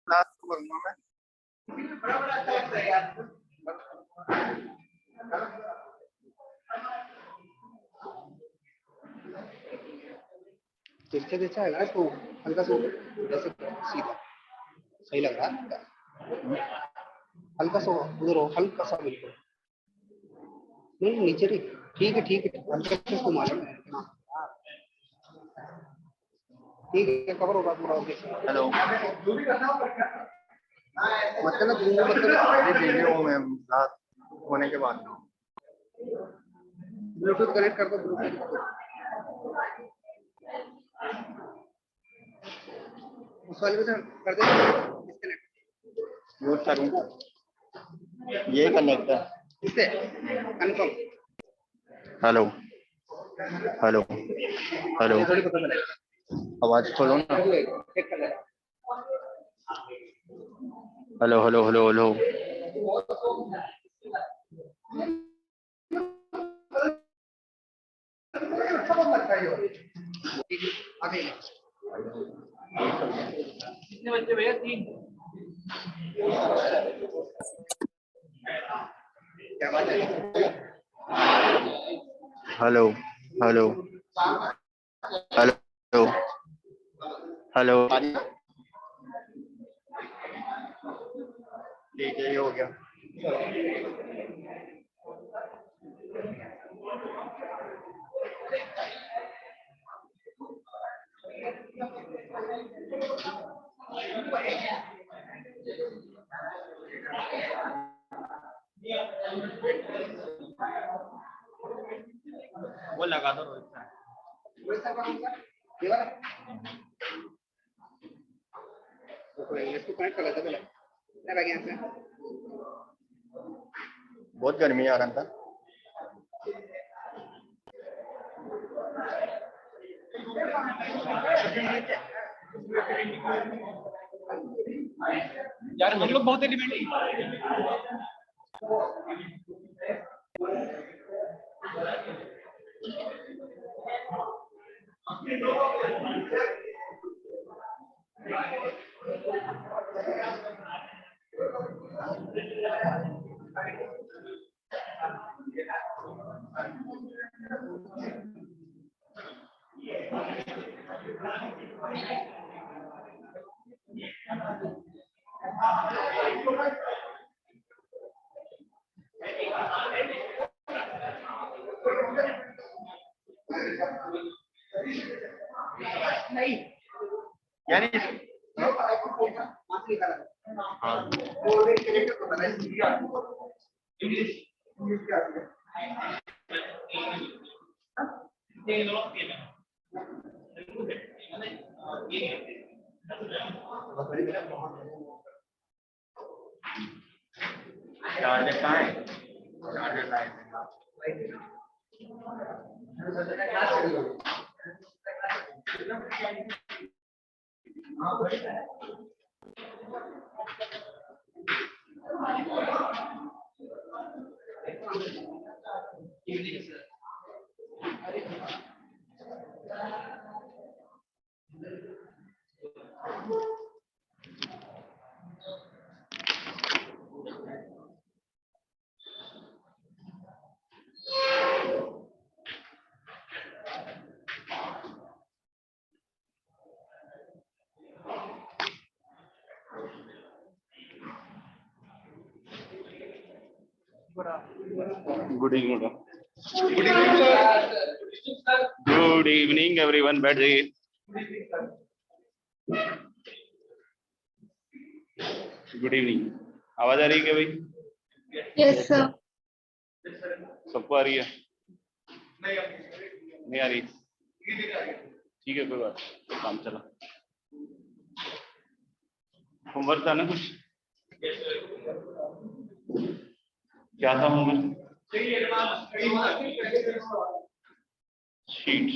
Class करूंगा मैं। तिरछे तिरछा है तो हल्का सा जैसे सीधा सही लग रहा है। हल्का सा उधर हो, हल्का सा बिल्कुल नहीं नीचे नहीं। ठीक है हल्का सा इसको मालूम है। ठीक है कवर होगा पूरा। ओके हेलो मतलब वीडियो में रात होने के बाद ब्लूटूथ कनेक्ट कर दो। ब्लूटूथ उस वाले से कर दे डिस्कनेक्ट। यूज करूँ ये कनेक्ट है इससे कंफर्म। हेलो हेलो हेलो थोड़ी पता चले आवाज खोलो ना। चेक कर ले। हेलो हेलो हेलो हेलो कितने बच्चे भैया? 3। क्या बात है? हेलो हेलो हेलो हेलो ठीक है ये हो गया। वो लगा दो रोहित इसको कनेक्ट कर लेते पहले। क्या लगे यहाँ से? बहुत गर्मी आ रहा था। यार हम लोग बहुत डिपेंड नहीं यानी चार्जर कहाँ है? Charger light good evening good evening everyone बैठ जाइए। गुड इवनिंग आवाज आ रही है क्या भाई? Yes sir. सबको आ रही है? नहीं आ रही? ठीक है कोई बात काम चला। होमवर्क था ना कुछ? क्या था होमवर्क? शीट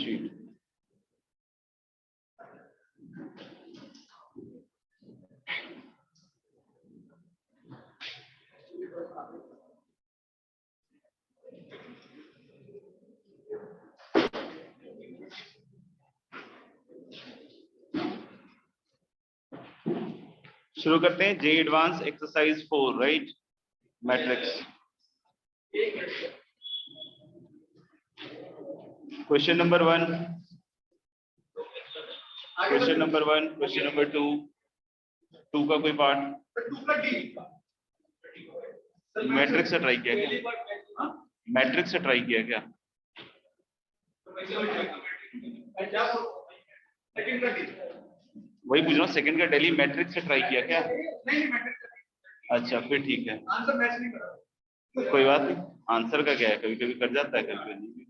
शुरू करते हैं। J advance exercise 4, right? Matrix. Question number 1, question number 1, question number 2, 2 का कोई पार्ट मैट्रिक्स से ट्राई किया क्या? मैट्रिक्स से ट्राई किया क्या? वही पूछ रहा हूँ, सेकंड का डेली मैट्रिक्स से ट्राई किया क्या? अच्छा, फिर ठीक है, कोई बात नहीं। आंसर का क्या है, कभी कभी कर जाता है, कभी कभी नहीं।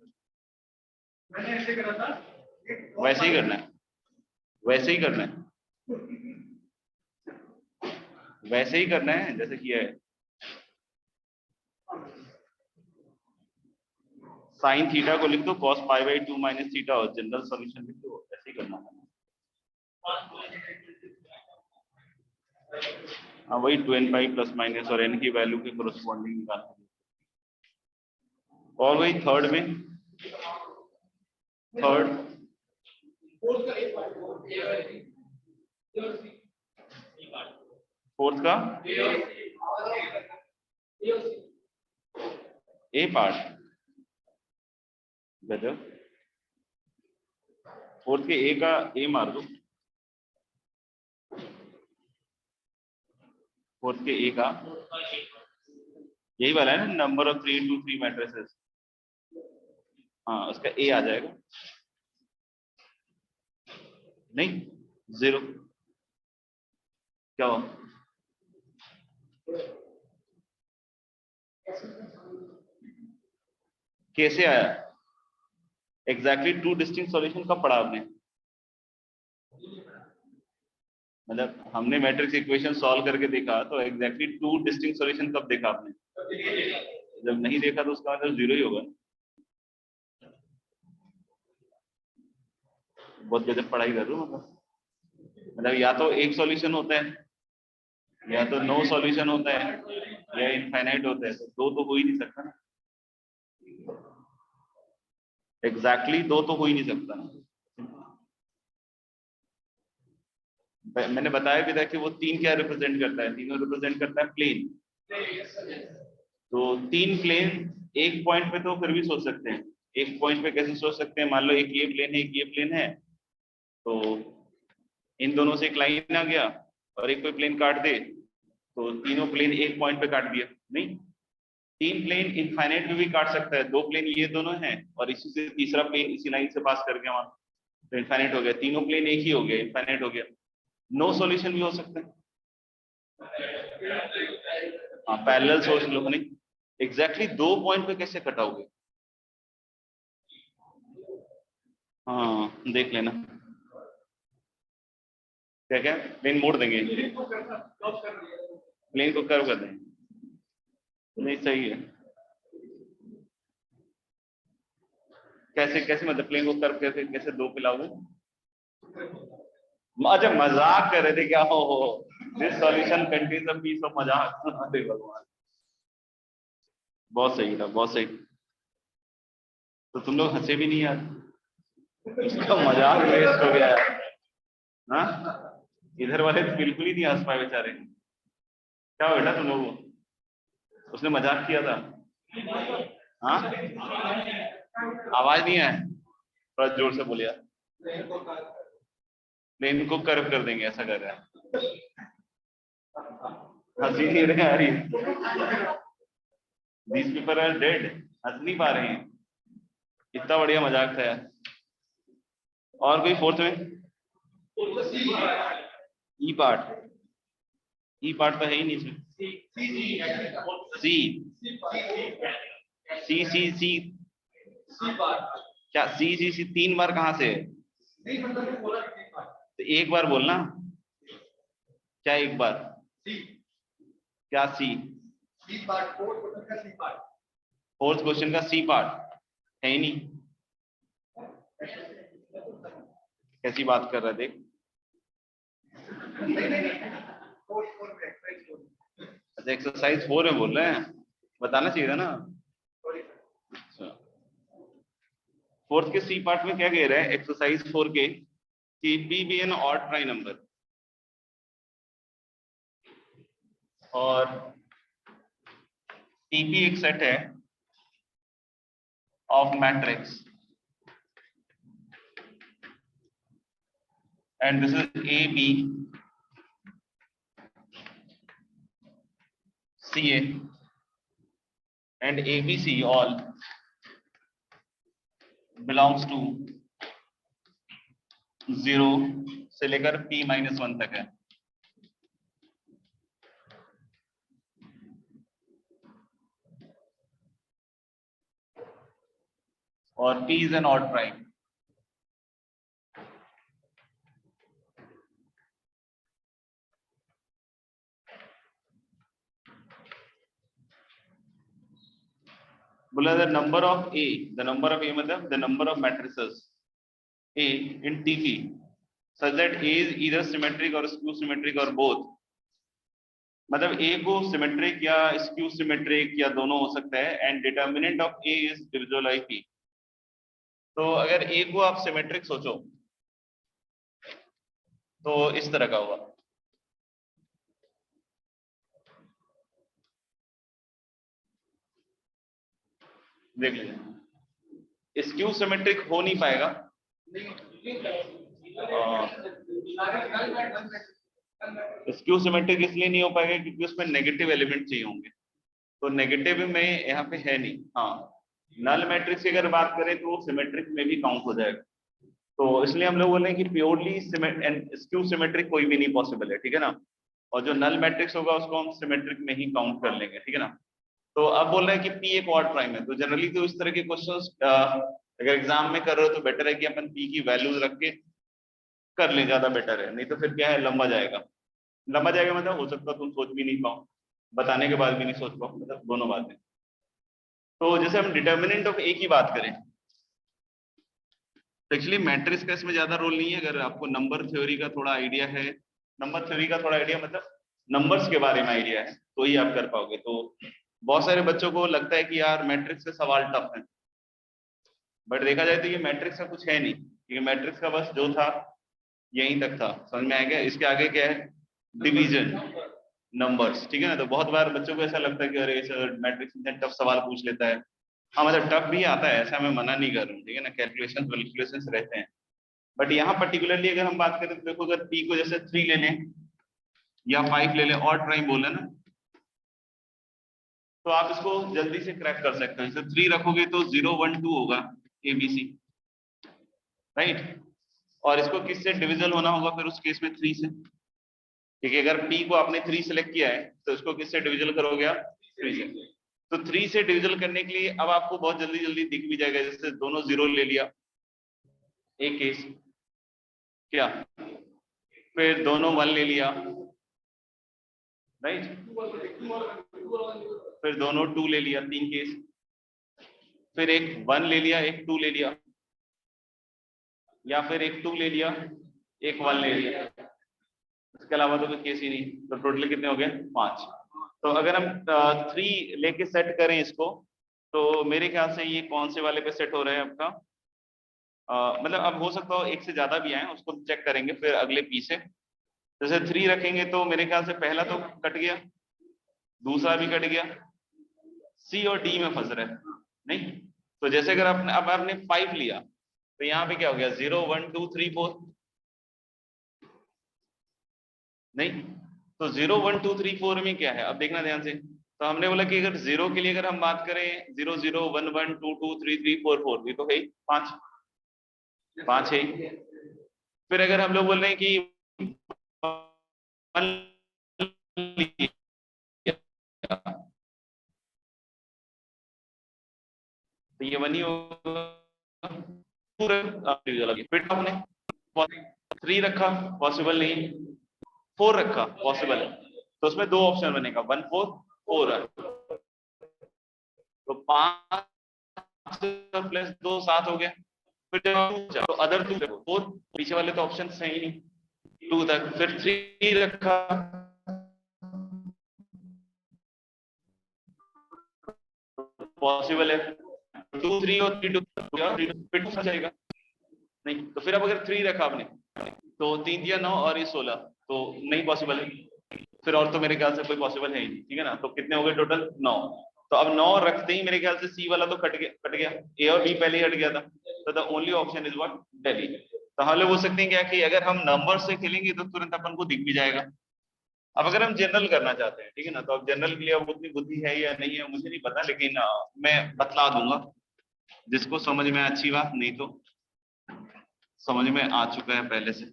वैसे ही करना है, वैसे ही करना है, वैसे ही करना है जैसे किया है। साइन थीटा को लिख दो cos pi by 2 minus theta और जनरल सॉल्यूशन लिख दो, ऐसे ही करना है। हाँ, वही 2n पाई प्लस माइनस और n की वैल्यू के कोरस्पॉन्डिंग निकालना। और वही थर्ड में, थर्ड फोर्थ का ए पार्ट, गजब। फोर्थ के ए का ए मार दो, फोर्थ के ए का, यही वाला है ना, नंबर ऑफ 3 into 3 मैट्रिसेस। हाँ, उसका ए आ जाएगा। नहीं, 0 क्या हुआ? कैसे आया? एग्जैक्टली 2 डिस्टिंक्ट सॉल्यूशन कब पढ़ा आपने? मतलब हमने मैट्रिक्स इक्वेशन सॉल्व करके देखा तो एग्जैक्टली 2 डिस्टिंक्ट सॉल्यूशन कब देखा आपने? जब नहीं देखा तो उसका मतलब 0 ही होगा। बहुत गजब पढ़ाई कर रहे हो। मतलब या तो एक सॉल्यूशन होता है, या तो नो सॉल्यूशन होता है, या इनफाइनाइट होता है, तो दो तो हो ही नहीं सकता ना। एग्जैक्टली दो तो हो ही नहीं सकता ना। मैंने बताया भी था कि वो 3 क्या रिप्रेजेंट करता है, तीनों रिप्रेजेंट करता है प्लेन। तो 3 प्लेन एक पॉइंट पे तो फिर भी सोच सकते हैं। एक पॉइंट पे कैसे सोच सकते हैं? मान लो एक ये प्लेन है, एक ये प्लेन है, तो इन दोनों से एक लाइन आ गया और एक कोई प्लेन काट दे, तो तीनों प्लेन एक पॉइंट पे काट दिया। नहीं, 3 प्लेन इनफाइनाइट में भी काट सकता है। 2 प्लेन ये दोनों हैं और इसी से तीसरा प्लेन इसी लाइन से पास कर गया वहां, तो इनफाइनाइट हो गया। तीनों प्लेन एक ही हो गया, इनफाइनाइट हो गया। नो सॉल्यूशन भी हो सकता है। हाँ, पैरेलल सोच लो। नहीं, एग्जैक्टली 2 पॉइंट पे कैसे कटाओगे? हाँ, देख लेना। क्या क्या प्लेन मोड़ देंगे, प्लेन को कर्व कर देंगे। नहीं, सही है। कैसे कैसे मतलब प्लेन को कर्व कैसे कैसे 2 पे लाओगे? अच्छा, मजाक कर रहे थे क्या? हो this solution contains a piece of मजाक। अरे भगवान, बहुत सही था, बहुत सही। तो तुम लोग हंसे भी नहीं यार, इसका मजाक वेस्ट हो गया यार। हाँ, इधर वाले तो बिल्कुल ही नहीं हंस पाए बेचारे। क्या हो बेटा तुम लोगों को? उसने मजाक किया था। हाँ, आवाज नहीं है, थोड़ा जोर से बोलिए। प्लेन को कर्व कर देंगे, ऐसा कर रहा है। हंसी नहीं रहे आ रही। These people are dead, हंस नहीं पा रहे हैं। इतना बढ़िया मजाक था यार। और कोई फोर्थ में? ई पार्ट, ई पार्ट तो है ही नहीं इसमें। सी सी सी सी क्या? सी सी सी 3 बार कहां से है? तो एक बार बोलना। क्या एक बार? क्या सी? फोर्थ क्वेश्चन का सी पार्ट है ही नहीं। कैसी बात कर रहा है देख। अच्छा, एक्सरसाइज 4 में बोल रहे हैं, बताना चाहिए था ना। फोर्थ के सी पार्ट में क्या कह रहा है एक्सरसाइज 4 के, कि P B N odd prime number. और TP एक सेट है of matrix and this is A, B, C, A and A, B, C all belongs to 0 से लेकर P-1 तक है। और P is an odd prime। बोला the number of A मतलब the number of matrices A in TP such that A is either symmetric or skew symmetric or both। मतलब A को symmetric या स्क्यू सिमेट्रिक या दोनों हो सकता है and determinant of A is divisible by P। तो अगर A को आप सिमेट्रिक सोचो तो इस तरह का होगा, देख लीजिए। स्क्यू सिमेट्रिक हो नहीं पाएगा, स्क्यू सिमेट्रिक इसलिए नहीं हो पाएगा क्योंकि उसमें नेगेटिव एलिमेंट चाहिए होंगे, तो नेगेटिव में यहाँ पे है नहीं। हाँ, नल मैट्रिक्स की अगर बात करें तो सिमेट्रिक में भी काउंट हो जाएगा, तो इसलिए हम लोग बोल रहे हैं कि प्योरली स्क्यू सिमेट्रिक कोई भी नहीं पॉसिबल है, ठीक है ना। और जो नल मैट्रिक्स होगा उसको हम सिमेट्रिक में ही काउंट कर लेंगे, ठीक है ना। तो अब बोल रहे हैं कि P एक ऑड प्राइम है, तो जनरली तो इस तरह के क्वेश्चंस अगर एग्जाम में कर रहे हो तो बेटर है कि अपन P की वैल्यूज रख के कर ले, ज्यादा बेटर है। नहीं तो फिर क्या है, लंबा जाएगा मतलब हो सकता है तुम सोच भी नहीं पाओ, बताने के बाद भी नहीं सोच पाओ, मतलब दोनों बातें। तो जैसे हम डिटर्मिनेंट ऑफ A की बात करें तो एक्चुअली मैट्रिक्स का इसमें ज्यादा रोल नहीं है। अगर आपको नंबर थ्योरी का थोड़ा आइडिया है, मतलब नंबर्स के बारे में आइडिया है तो ही आप कर पाओगे। तो बहुत सारे बच्चों को लगता है कि यार मैट्रिक्स के सवाल टफ है, बट देखा जाए तो ये मैट्रिक्स का कुछ है नहीं, क्योंकि मैट्रिक्स का बस जो था यहीं तक था, समझ में आ गया। इसके आगे क्या है, डिवीजन, नंबर्स, ठीक है ना। तो बहुत बार बच्चों को ऐसा लगता है कि अरे सर मैट्रिक्स में टफ सवाल पूछ लेता है। हाँ मतलब टफ भी आता है, ऐसा मैं मना नहीं कर रहा हूँ, ठीक है ना, कैलकुलेशंस रहते हैं। बट यहाँ पर्टिकुलरली अगर हम बात करें तो देखो, अगर P को जैसे 3 ले लें या 5 ले लें, ऑड प्राइम बोले ना, तो आप इसको जल्दी से क्रैक कर सकते हैं। जैसे 3 रखोगे तो 0 1 2 होगा ABC, राइट। और इसको किससे डिविजल होना होगा फिर उस केस में 3 से, ठीक है। अगर P को आपने 3 सेलेक्ट किया है तो इसको किससे डिविजल करोगे आप, 3 से। तो 3 से डिविजल करने के लिए अब आपको बहुत जल्दी दिख भी जाएगा, जैसे दोनों 0 ले लिया एक केस, क्या, फिर दोनों 1 ले लिया, राइट, फिर दोनों 2 ले लिया, 3 केस, फिर एक 1 ले लिया, एक 2 ले लिया, या फिर एक 2 ले लिया, एक 1 ले लिया, इसके अलावा तो कोई केस ही नहीं। तो टोटल कितने हो गए, 5। तो अगर हम 3 लेके सेट करें इसको, तो मेरे ख्याल से ये कौन से वाले पे सेट हो रहा है आपका, मतलब अब हो सकता हो एक से ज्यादा भी आए, उसको चेक करेंगे फिर अगले P से। जैसे 3 रखेंगे तो मेरे ख्याल से पहला तो कट गया, दूसरा भी कट गया, C और D में फंस रहा है नहीं। तो जैसे अगर आपने 5 लिया तो यहाँ पे क्या हो गया, 0 1 2 3 4 नहीं। तो 0 1 2 3 4 में क्या है, अब देखना ध्यान से। तो हमने बोला कि अगर 0 के लिए अगर हम बात करें 0 0 1 1 2 2 3 3 4 4, ये तो है 5 है। फिर अगर हम लोग बोल रहे हैं कि 1 तो ये 1 ही होगा पूरा। फिर आपने 3 रखा, पॉसिबल नहीं, 4 रखा, पॉसिबल है। तो उसमें 2 ऑप्शन बनेगा, 1 4 4 है। तो 5 प्लस 2 7 हो गया। फिर जब तो अदर 2 4, पीछे वाले तो ऑप्शन सही नहीं, 2 तक। फिर 3 रखा, पॉसिबल है, 2 3 और 3 2 फिर 2 जाएगा नहीं। तो फिर अब अगर 3 रखा आपने तो 3 दिया 9 और ये 16, तो नहीं पॉसिबल है। फिर और तो मेरे ख्याल से कोई पॉसिबल है ही नहीं, ठीक है ना। तो कितने हो गए टोटल? 9। तो अब 9 रखते ही मेरे ख्याल से सी वाला तो कट गया, ए और बी पहले ही हट गया था, तो the only option is what? Delhi. तो हम लोग बोल सकते हैं क्या कि अगर हम नंबर से खेलेंगे तो तुरंत अपन को दिख भी जाएगा। अब अगर हम जनरल करना चाहते हैं, ठीक है ना, तो अब जनरल के लिए अब उतनी बुद्धि है या नहीं है मुझे नहीं पता, लेकिन मैं बतला दूंगा जिसको समझ में अच्छी बात, नहीं तो समझ में आ चुका है पहले से।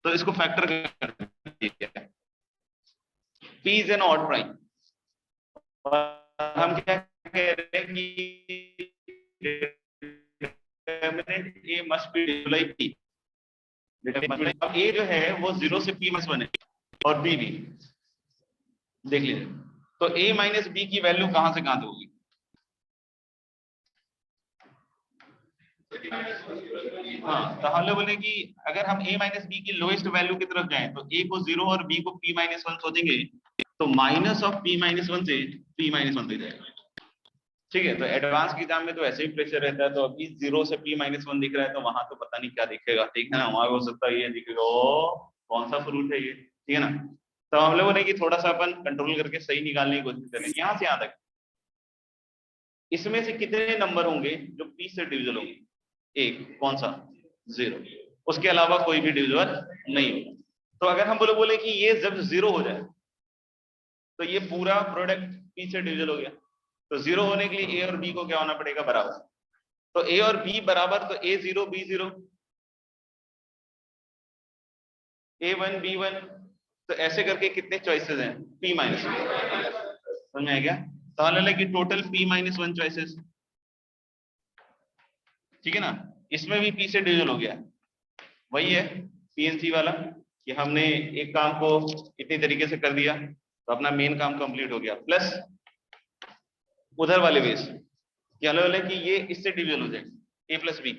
तो इसको फैक्टर कर दीजिए, P is an odd prime, और हम क्या कह रहे हैं कि determinant A must be like P। अब A जो है वो 0 से P -1 है और B भी देख लीजिए। तो A माइनस B की वैल्यू कहां से कहां होगी? हाँ, तो हम लोग बोले कि अगर हम A माइनस बी की लोएस्ट वैल्यू की तरफ जाएं तो A को 0 और B को P -1 सोचेंगे तो माइनस ऑफ P -1 से P -1 तक जाएगा। ठीक है, तो एडवांस की एग्जाम में तो ऐसे ही प्रेशर रहता है, तो अभी 0 से P -1 दिख रहा है तो वहां तो पता नहीं क्या दिखेगा, ठीक है ना। वहां हो सकता है ये दिखेगा ओ कौन सा फ्रूट है ये, ठीक है ना। तो हम लोगों ने कि थोड़ा सा अपन कंट्रोल करके सही निकालने की कोशिश करें। यहाँ से यहाँ तक इसमें से कितने नंबर होंगे जो P से डिविजल होंगे? एक, कौन सा? 0। उसके अलावा कोई भी डिविजिबल नहीं होगा। तो अगर हम बोले कि ये जब 0 हो जाए तो ये पूरा प्रोडक्ट P से डिविजल हो गया। तो 0 होने के लिए A और B को क्या होना पड़ेगा? बराबर। तो A और B बराबर, तो A0 B0, A1 B1, तो ऐसे करके कितने चॉइसेस हैं? P -1। समझ में आ गया? तो मान लें कि टोटल P -1 चॉइसेस, ठीक है ना। इसमें भी P से डिविजल हो गया, वही है PNC वाला कि हमने एक काम को इतनी तरीके से कर दिया तो अपना मेन काम कंप्लीट हो गया, प्लस उधर वाले बेस क्या लो कि ये इससे डिविजन हो जाए A प्लस बी,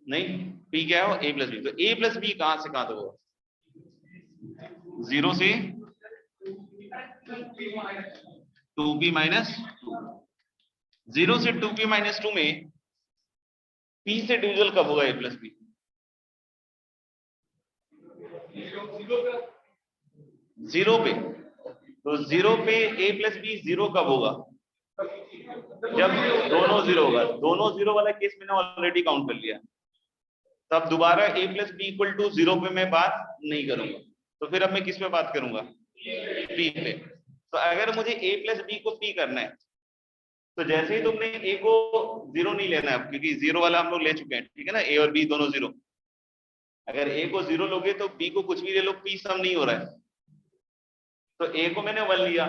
नहीं P क्या हो? A plus B. तो A प्लस बी कहां से कहां तक होगा? 0 से 2P -2। 0 से 2P -2 में P से डिविजल कब होगा A प्लस बी? 0 पे। तो 0 पे A प्लस बी 0 कब होगा? जब दोनों 0 होगा। दोनों 0 वाला केस मैंने ऑलरेडी काउंट कर लिया। तब दोबारा A plus B equal to 0 पे मैं बात नहीं करूंगा, तो फिर अब मैं किस पे बात करूंगा? P पे। तो अगर मुझे A प्लस बी को P करना है तो जैसे ही तुमने A को 0 नहीं लेना है, क्योंकि 0 वाला हम लोग ले चुके हैं, ठीक है ना। A और B दोनों 0। अगर A को 0 लोगे तो B को कुछ भी ले लो, P सम नहीं हो रहा है। तो A को मैंने 1 लिया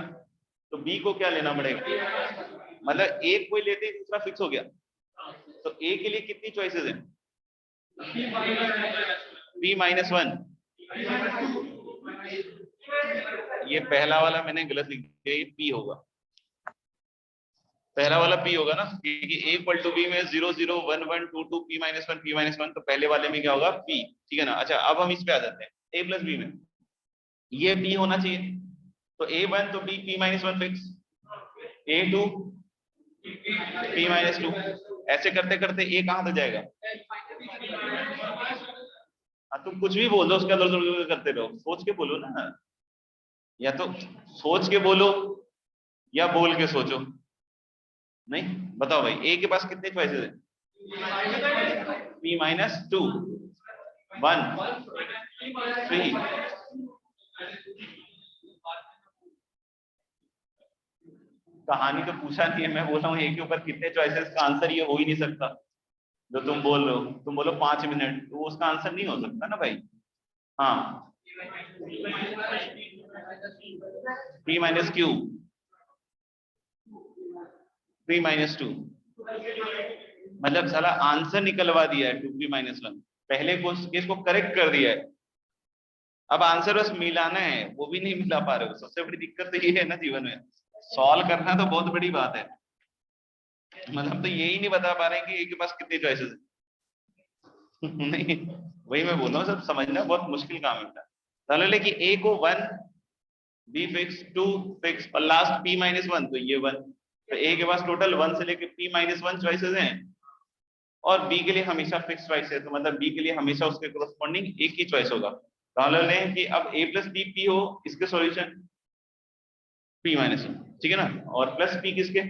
तो B को क्या लेना पड़ेगा? मतलब एक कोई लेते ही दूसरा फिक्स हो गया। तो A के लिए कितनी चॉइसेस हैं? P -1। ये पहला वाला मैंने गलत लिख दिया, ये P होगा। पहला वाला P होगा ना, क्योंकि A इक्वल टू B में 0 0 1 1 2 2 P -1 P -1, तो पहले वाले में क्या होगा? P, ठीक है ना। अच्छा, अब हम इस पे आ जाते हैं A प्लस बी में। ये P होना चाहिए, तो A1 तो B P -1 fix, A2 P -2। ऐसे करते करते A कहां तक जाएगा? तुम कुछ भी बोल दो, उसके अंदर करते रहो, सोच के बोलो ना, या तो सोच के बोलो या बोल के सोचो। नहीं बताओ भाई, A के पास कितने चॉइसेस हैं? P -2 1 3। कहानी तो पूछा नहीं है, मैं बोल रहा हूँ A के ऊपर कितने चॉइसेस का आंसर ये हो ही नहीं सकता। जो तुम बोल रहे हो, तुम बोलो 5 मिनट, तो उसका आंसर नहीं हो सकता ना भाई। हाँ, P -Q P -2, मतलब साला आंसर निकलवा दिया है 2P -1। पहले केस को करेक्ट कर दिया है, अब आंसर बस मिलाना है, वो भी नहीं मिला पा रहे हो। सबसे बड़ी दिक्कत तो ये है ना जीवन में, सॉल्व करना तो बहुत बड़ी बात है, मतलब तो यही नहीं बता पा रहे हैं कि A के पास कितनी चॉइसेस है। नहीं, वही मैं बोल रहा हूँ, सब समझना बहुत मुश्किल काम है। लेकिन A को 1 B फिक्स 2 फिक्स और लास्ट P -1, तो ये 1। तो A के पास टोटल 1 से लेके P -1 चॉइसेस हैं, और B के लिए हमेशा फिक्स चॉइस है, तो मतलब B के लिए हमेशा उसके कोरस्पोंडिंग एक ही चॉइस होगा। मान लें कि अब a प्लस बी पी हो, इसके सॉल्यूशन p माइनस, ठीक है ना, और प्लस p किसके,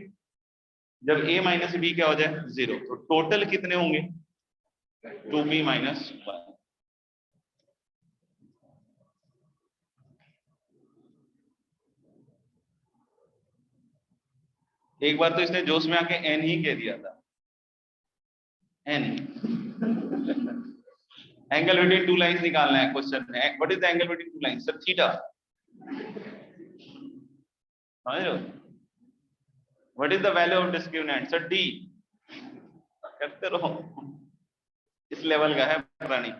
जब a माइनस बी क्या हो जाए 0, तो टोटल कितने होंगे 2b माइनस 1। एक बार तो इसने जोश में आके n ही कह दिया था, n angle between two lines निकालना है क्वेश्चन में। What is the angle between two lines sir, theta. समझ लो, what is the value of discriminant sir, d। करते रहो, इस लेवल का है प्राणी।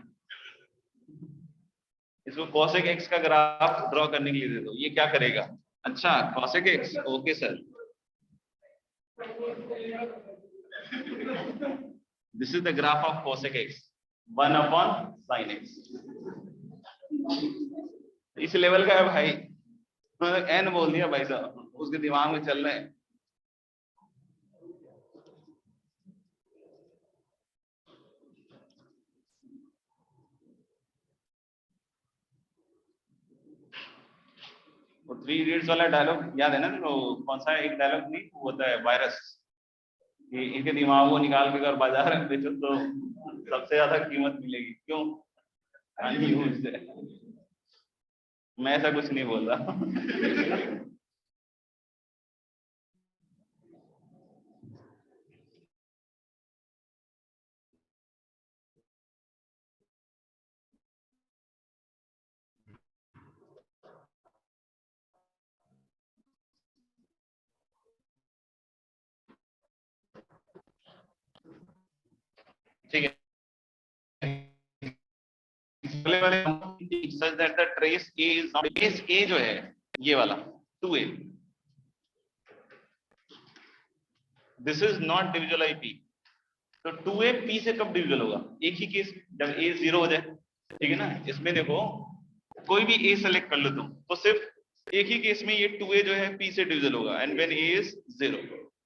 इसको cosec x का ग्राफ ड्रॉ करने के लिए दे दो, ये क्या करेगा, अच्छा cosec x, okay sir, this is the graph of cosec x 1 upon sin x। इस लेवल का है भाई, n बोल दिया भाई साहब, उसके दिमाग में चल रहे हैं। वो 3 इडियट्स वाला डायलॉग याद है ना, तो कौन सा एक डायलॉग नहीं वो होता है वायरस, कि इनके दिमाग को निकाल के अगर बाजार में बेचो तो सबसे ज्यादा कीमत मिलेगी, क्यों, अनयूज्ड है। मैं ऐसा कुछ नहीं बोल रहा। ठीक है, such that the trace A is not, trace A जो है ये वाला 2A, this is not divisible by P, तो 2A P से कब डिविजल होगा, एक ही केस जब A 0 हो जाए, ठीक है ना। इसमें देखो कोई भी A सेलेक्ट कर लो तुम, तो सिर्फ एक ही केस में ये 2A जो है P से डिविजल होगा, एंड व्हेन A इज 0,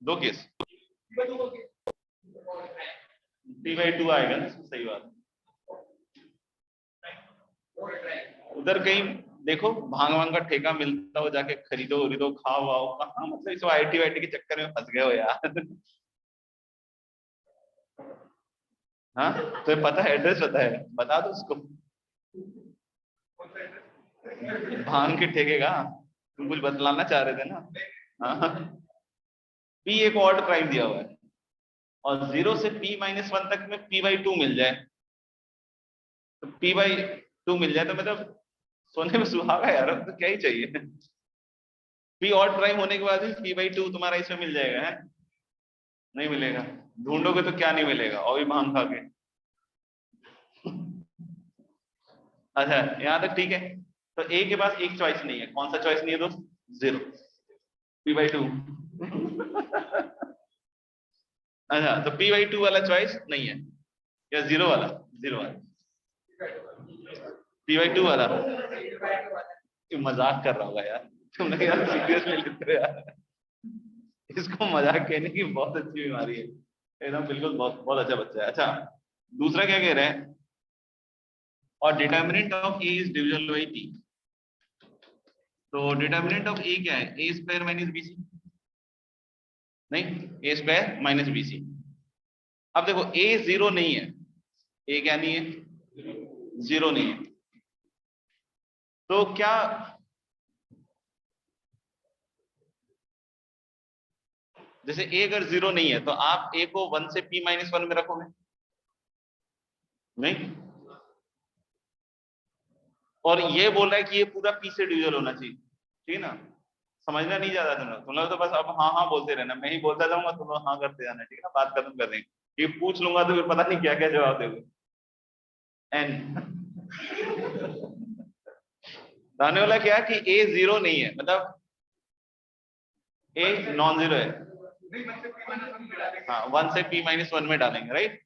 दो केस P/2 आएगा ना, सही बात। उधर कहीं देखो भांग वांग का ठेका मिलता हो, जाके खरीदो खाओ वाओ, कहाँ मतलब इस आईटी वाईटी के चक्कर में फंस गए हो यार। हाँ तो पता है, एड्रेस पता है, बता दो उसको, भांग के ठेके का तुम कुछ बतलाना चाह रहे थे ना। हाँ, P एक और प्राइम दिया हुआ है, और 0 से P-1 तक में P/2 मिल जाए, तो P/2 मिल जाए तो मतलब सोने में सुहागा यार, अब तो क्या ही चाहिए। P और प्राइम होने के बाद ही P/2 तुम्हारा इसमें मिल जाएगा, है नहीं मिलेगा, ढूंढोगे तो क्या नहीं मिलेगा, और भी भांग खा के। अच्छा यहाँ तक ठीक है, तो A के पास एक चॉइस नहीं है, कौन सा चॉइस नहीं है दोस्त, 0, P/2। अच्छा तो P/2 वाला चॉइस नहीं है, या 0 वाला, 0 वाला P/2 वाला, मजाक कर रहा होगा यार, तुमने यार सीरियस ले लेते हो यार, इसको मजाक कहने की बहुत अच्छी बीमारी है, एकदम बिल्कुल बहुत बहुत अच्छा बच्चा है। अच्छा दूसरा क्या कह रहे हैं, और determinant of A is divisible by P, तो डिटर्मिनेंट ऑफ A क्या है, A² माइनस BC, नहीं A² माइनस BC। अब देखो A 0 नहीं है, A क्या नहीं है, 0 नहीं है, तो क्या जैसे A अगर 0 नहीं है तो आप A को 1 से P-1 में रखोगे, नहीं, और ये बोल रहा है कि ये पूरा P से डिविजल होना चाहिए, ठीक है ना। समझना नहीं ज्यादा तुम लोग तो बस अब हाँ हाँ बोलते रहना, मैं ही बोलता जाऊंगा, तुम लोग हाँ करते जाना, ठीक है ना, बात खत्म कर देंगे। ये पूछ लूंगा तो फिर पता नहीं क्या क्या जवाब दोगे। एन दाने वाला क्या कि A 0 नहीं है, मतलब A नॉन 0 है, हाँ 1 से P-1 में डालेंगे, राइट।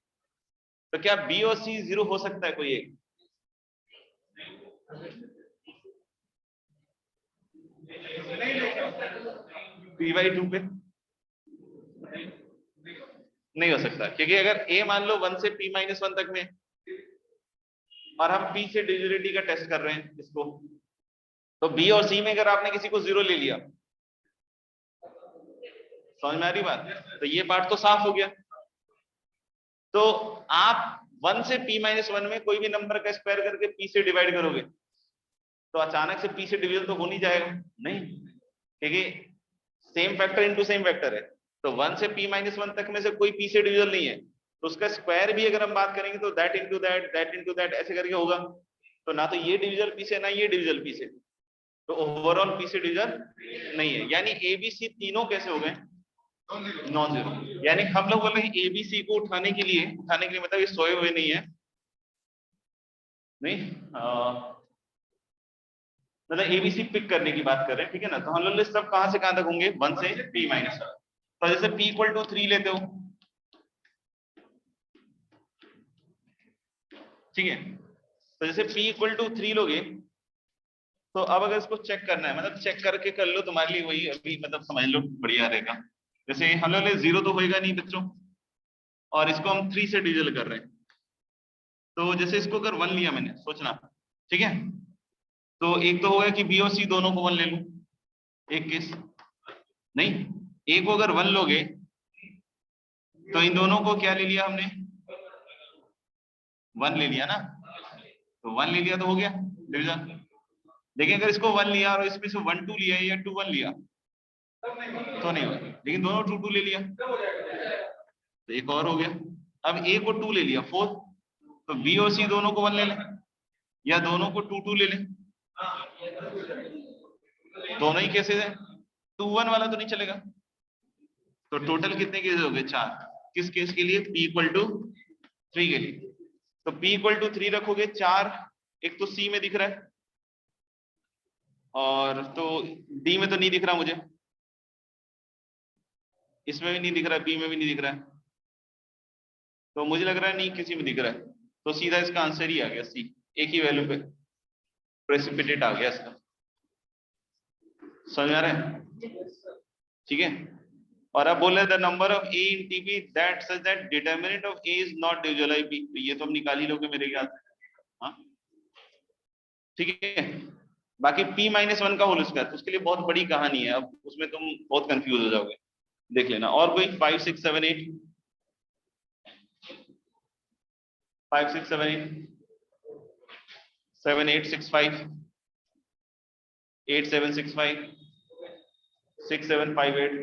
तो क्या B और C 0 हो सकता है कोई एक, P/2 पे नहीं हो सकता, क्योंकि अगर A मान लो 1 से P-1 तक में, और हम पी से डिविजिबिलिटी का टेस्ट कर रहे हैं इसको, तो बी और सी में अगर आपने किसी को 0 ले लिया, समझ में आ रही बात? तो ये पार्ट तो साफ हो गया। तो आप 1 से p-1 में कोई भी नंबर का स्क्वायर करके p से डिवाइड करोगे तो अचानक से p से डिवीजन तो हो नहीं जाएगा, नहीं, क्योंकि same factor into same factor है। तो 1 से p-1 तक में से कोई p से डिवीजन नहीं है, तो उसका स्क्वायर भी अगर हम बात करेंगे तो दैट इनटू दैट ऐसे करके होगा। तो ना तो ये डिवीजन p से ना ये डिवीजन p से, तो ओवरऑल p से डिवीजन नहीं है। यानी a b c तीनों कैसे हो गए? Non zero. यानी हम लोग बोल रहे हैं एबीसी को उठाने के लिए मतलब ये सोए हुए नहीं है, नहीं मतलब एबीसी पिक करने की बात कर रहे हैं, ठीक है ना। तो हम लोग सब कहां से कहां तक होंगे? 1 से p-1। तो जैसे p इक्वल टू 3 लेते हो, ठीक है, तो जैसे p इक्वल टू 3 लोगे तो अब अगर इसको चेक करना है, मतलब चेक करके कर लो, तुम्हारे लिए वही अभी मतलब समझ लो बढ़िया रहेगा। जैसे हम लोग 0 तो होएगा नहीं बच्चों, और इसको हम 3 से डिविजन कर रहे हैं, तो जैसे इसको अगर 1 लिया मैंने, सोचना, ठीक है, तो एक तो होगा कि बी और सी दोनों को 1 ले लूं, एक केस। नहीं, एक को अगर 1 लोगे तो इन दोनों को क्या ले लिया हमने? 1 ले लिया ना, तो 1 ले लिया तो हो गया डिवीजन। लेकिन अगर इसको 1 लिया और इसमें से 1 2 लिया या 2 1 लिया तो नहीं होगा, लेकिन दोनों 2 2 ले लिया तो एक और हो गया। अब ए को 2 ले लिया 4, तो बी और सी दोनों को 1 ले लें या दोनों को 2 2 ले लें, दोनों ही केसेस है, 2 1 वाला तो नहीं चलेगा। तो टोटल कितने केस हो गए? 4। किस केस के लिए? p इक्वल टू 3 के लिए। तो p इक्वल टू 3 रखोगे, 4 एक तो c में दिख रहा है और तो d में तो नहीं दिख रहा मुझे, इसमें भी नहीं दिख रहा, b में भी नहीं दिख रहा है, तो मुझे लग रहा है नहीं किसी में दिख रहा है, तो सीधा इसका आंसर ही आ गया c, एक ही वैल्यू पे प्रेसिपिटेट आ गया इसका। समझ आ रहा है? ठीक है। और अब बोले the number of a in TP that such that determinant of a is not divisible by p, तो ये तो हम निकाल ही लोगे मेरे ख्याल से, हाँ ठीक है। बाकी p-1 का होल स्क्वायर, तो उसके लिए बहुत बड़ी कहानी है, अब उसमें तुम बहुत कंफ्यूज हो जाओगे, देख लेना। और कोई 5 6 7 8 5 6 7 8 7 8 6 5 8 7 6 5 6 7 5 8,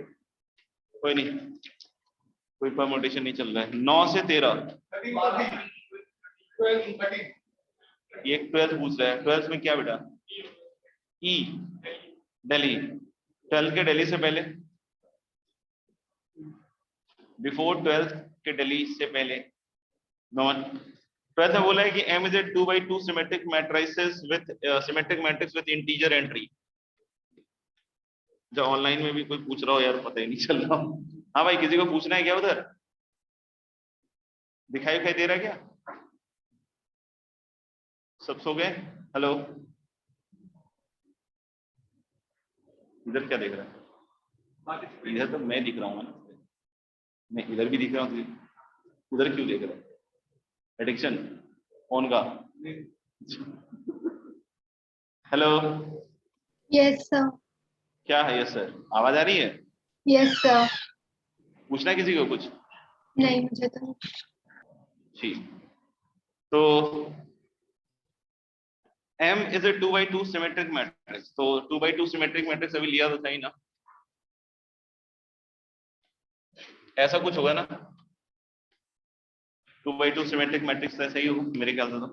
कोई नहीं, कोई परमुटेशन नहीं चल रहा है। 9 से 13, ये 12 पूछ रहा है, 12 में क्या बेटा? ई दिल्ली, 12 के दिल्ली से पहले, बिफोर 12 के दिल्ली से पहले नॉन। 12 में बोला है कि M is a 2x2 symmetric matrices with symmetric matrix with integer entry। जो ऑनलाइन में भी कोई पूछ रहा हो यार, पता ही नहीं चल रहा। हाँ भाई, किसी को पूछना है क्या? उधर दिखाई दे रहा है क्या? सब सो गए? हेलो, इधर क्या देख रहा है? इधर तो मैं दिख रहा हूँ ना, मैं इधर भी दिख रहा हूँ, उधर क्यों देख रहा है? एडिक्शन फोन का। Hello, Yes, sir. क्या है? यस सर, आवाज आ रही है? Yes, sir. पूछना है किसी को कुछ? नहीं, मुझे तो नहीं। ठीक, तो M is a 2x2 symmetric matrix, तो 2x2 symmetric matrix अभी लिया तो सही ना, ऐसा कुछ होगा ना, 2x2 symmetric matrix ऐसा ही होगा मेरे ख्याल से तो।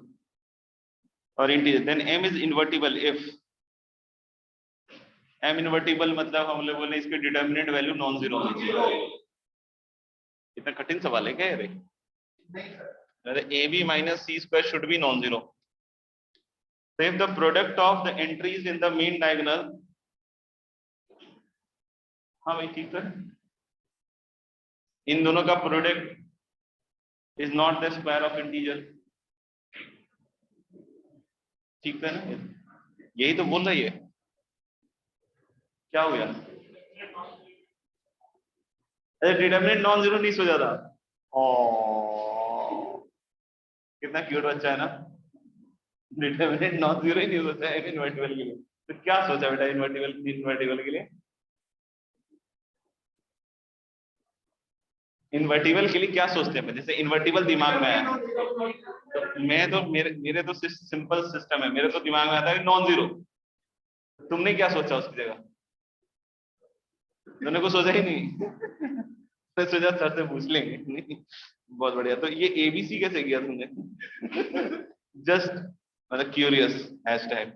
और integer, then M is invertible if M invertible मतलब हम लोग बोले इसके डिटरमिनेंट वैल्यू नॉन जीरो होनी चाहिए। इतना कठिन सवाल है क्या ये? अरे AB minus C square should be non zero. So if the product of the entries in the main diagonal, हाँ भाई ठीक है, इन दोनों का product is not the square of integer, ठीक है ना? यही तो बोल रही है। क्या हो गया? अरे डिटरमिनेंट नॉन जीरो नहीं सो जाता? ओ कितना क्यूट बच्चा है ना। डिटर्मिनेंट नॉन जीरो ही नहीं सोचा है इनवर्टिबल के लिए, तो क्या सोचा बेटा इनवर्टिबल के लिए? इन्वर्टिबल के लिए क्या सोचते हैं? जैसे इन्वर्टिबल दिमाग में आया तो मैं तो मेरे तो सिंपल सिस्टम है, मेरे तो दिमाग में आता है नॉन जीरो। तुमने क्या सोचा उसकी जगह? तुमने कुछ सोचा ही नहीं। मैं सोचा सर से पूछ लेंगे। नहीं, बहुत बढ़िया। तो ये एबीसी कैसे किया तुमने? जस्ट मतलब क्यूरियस हैशटैग।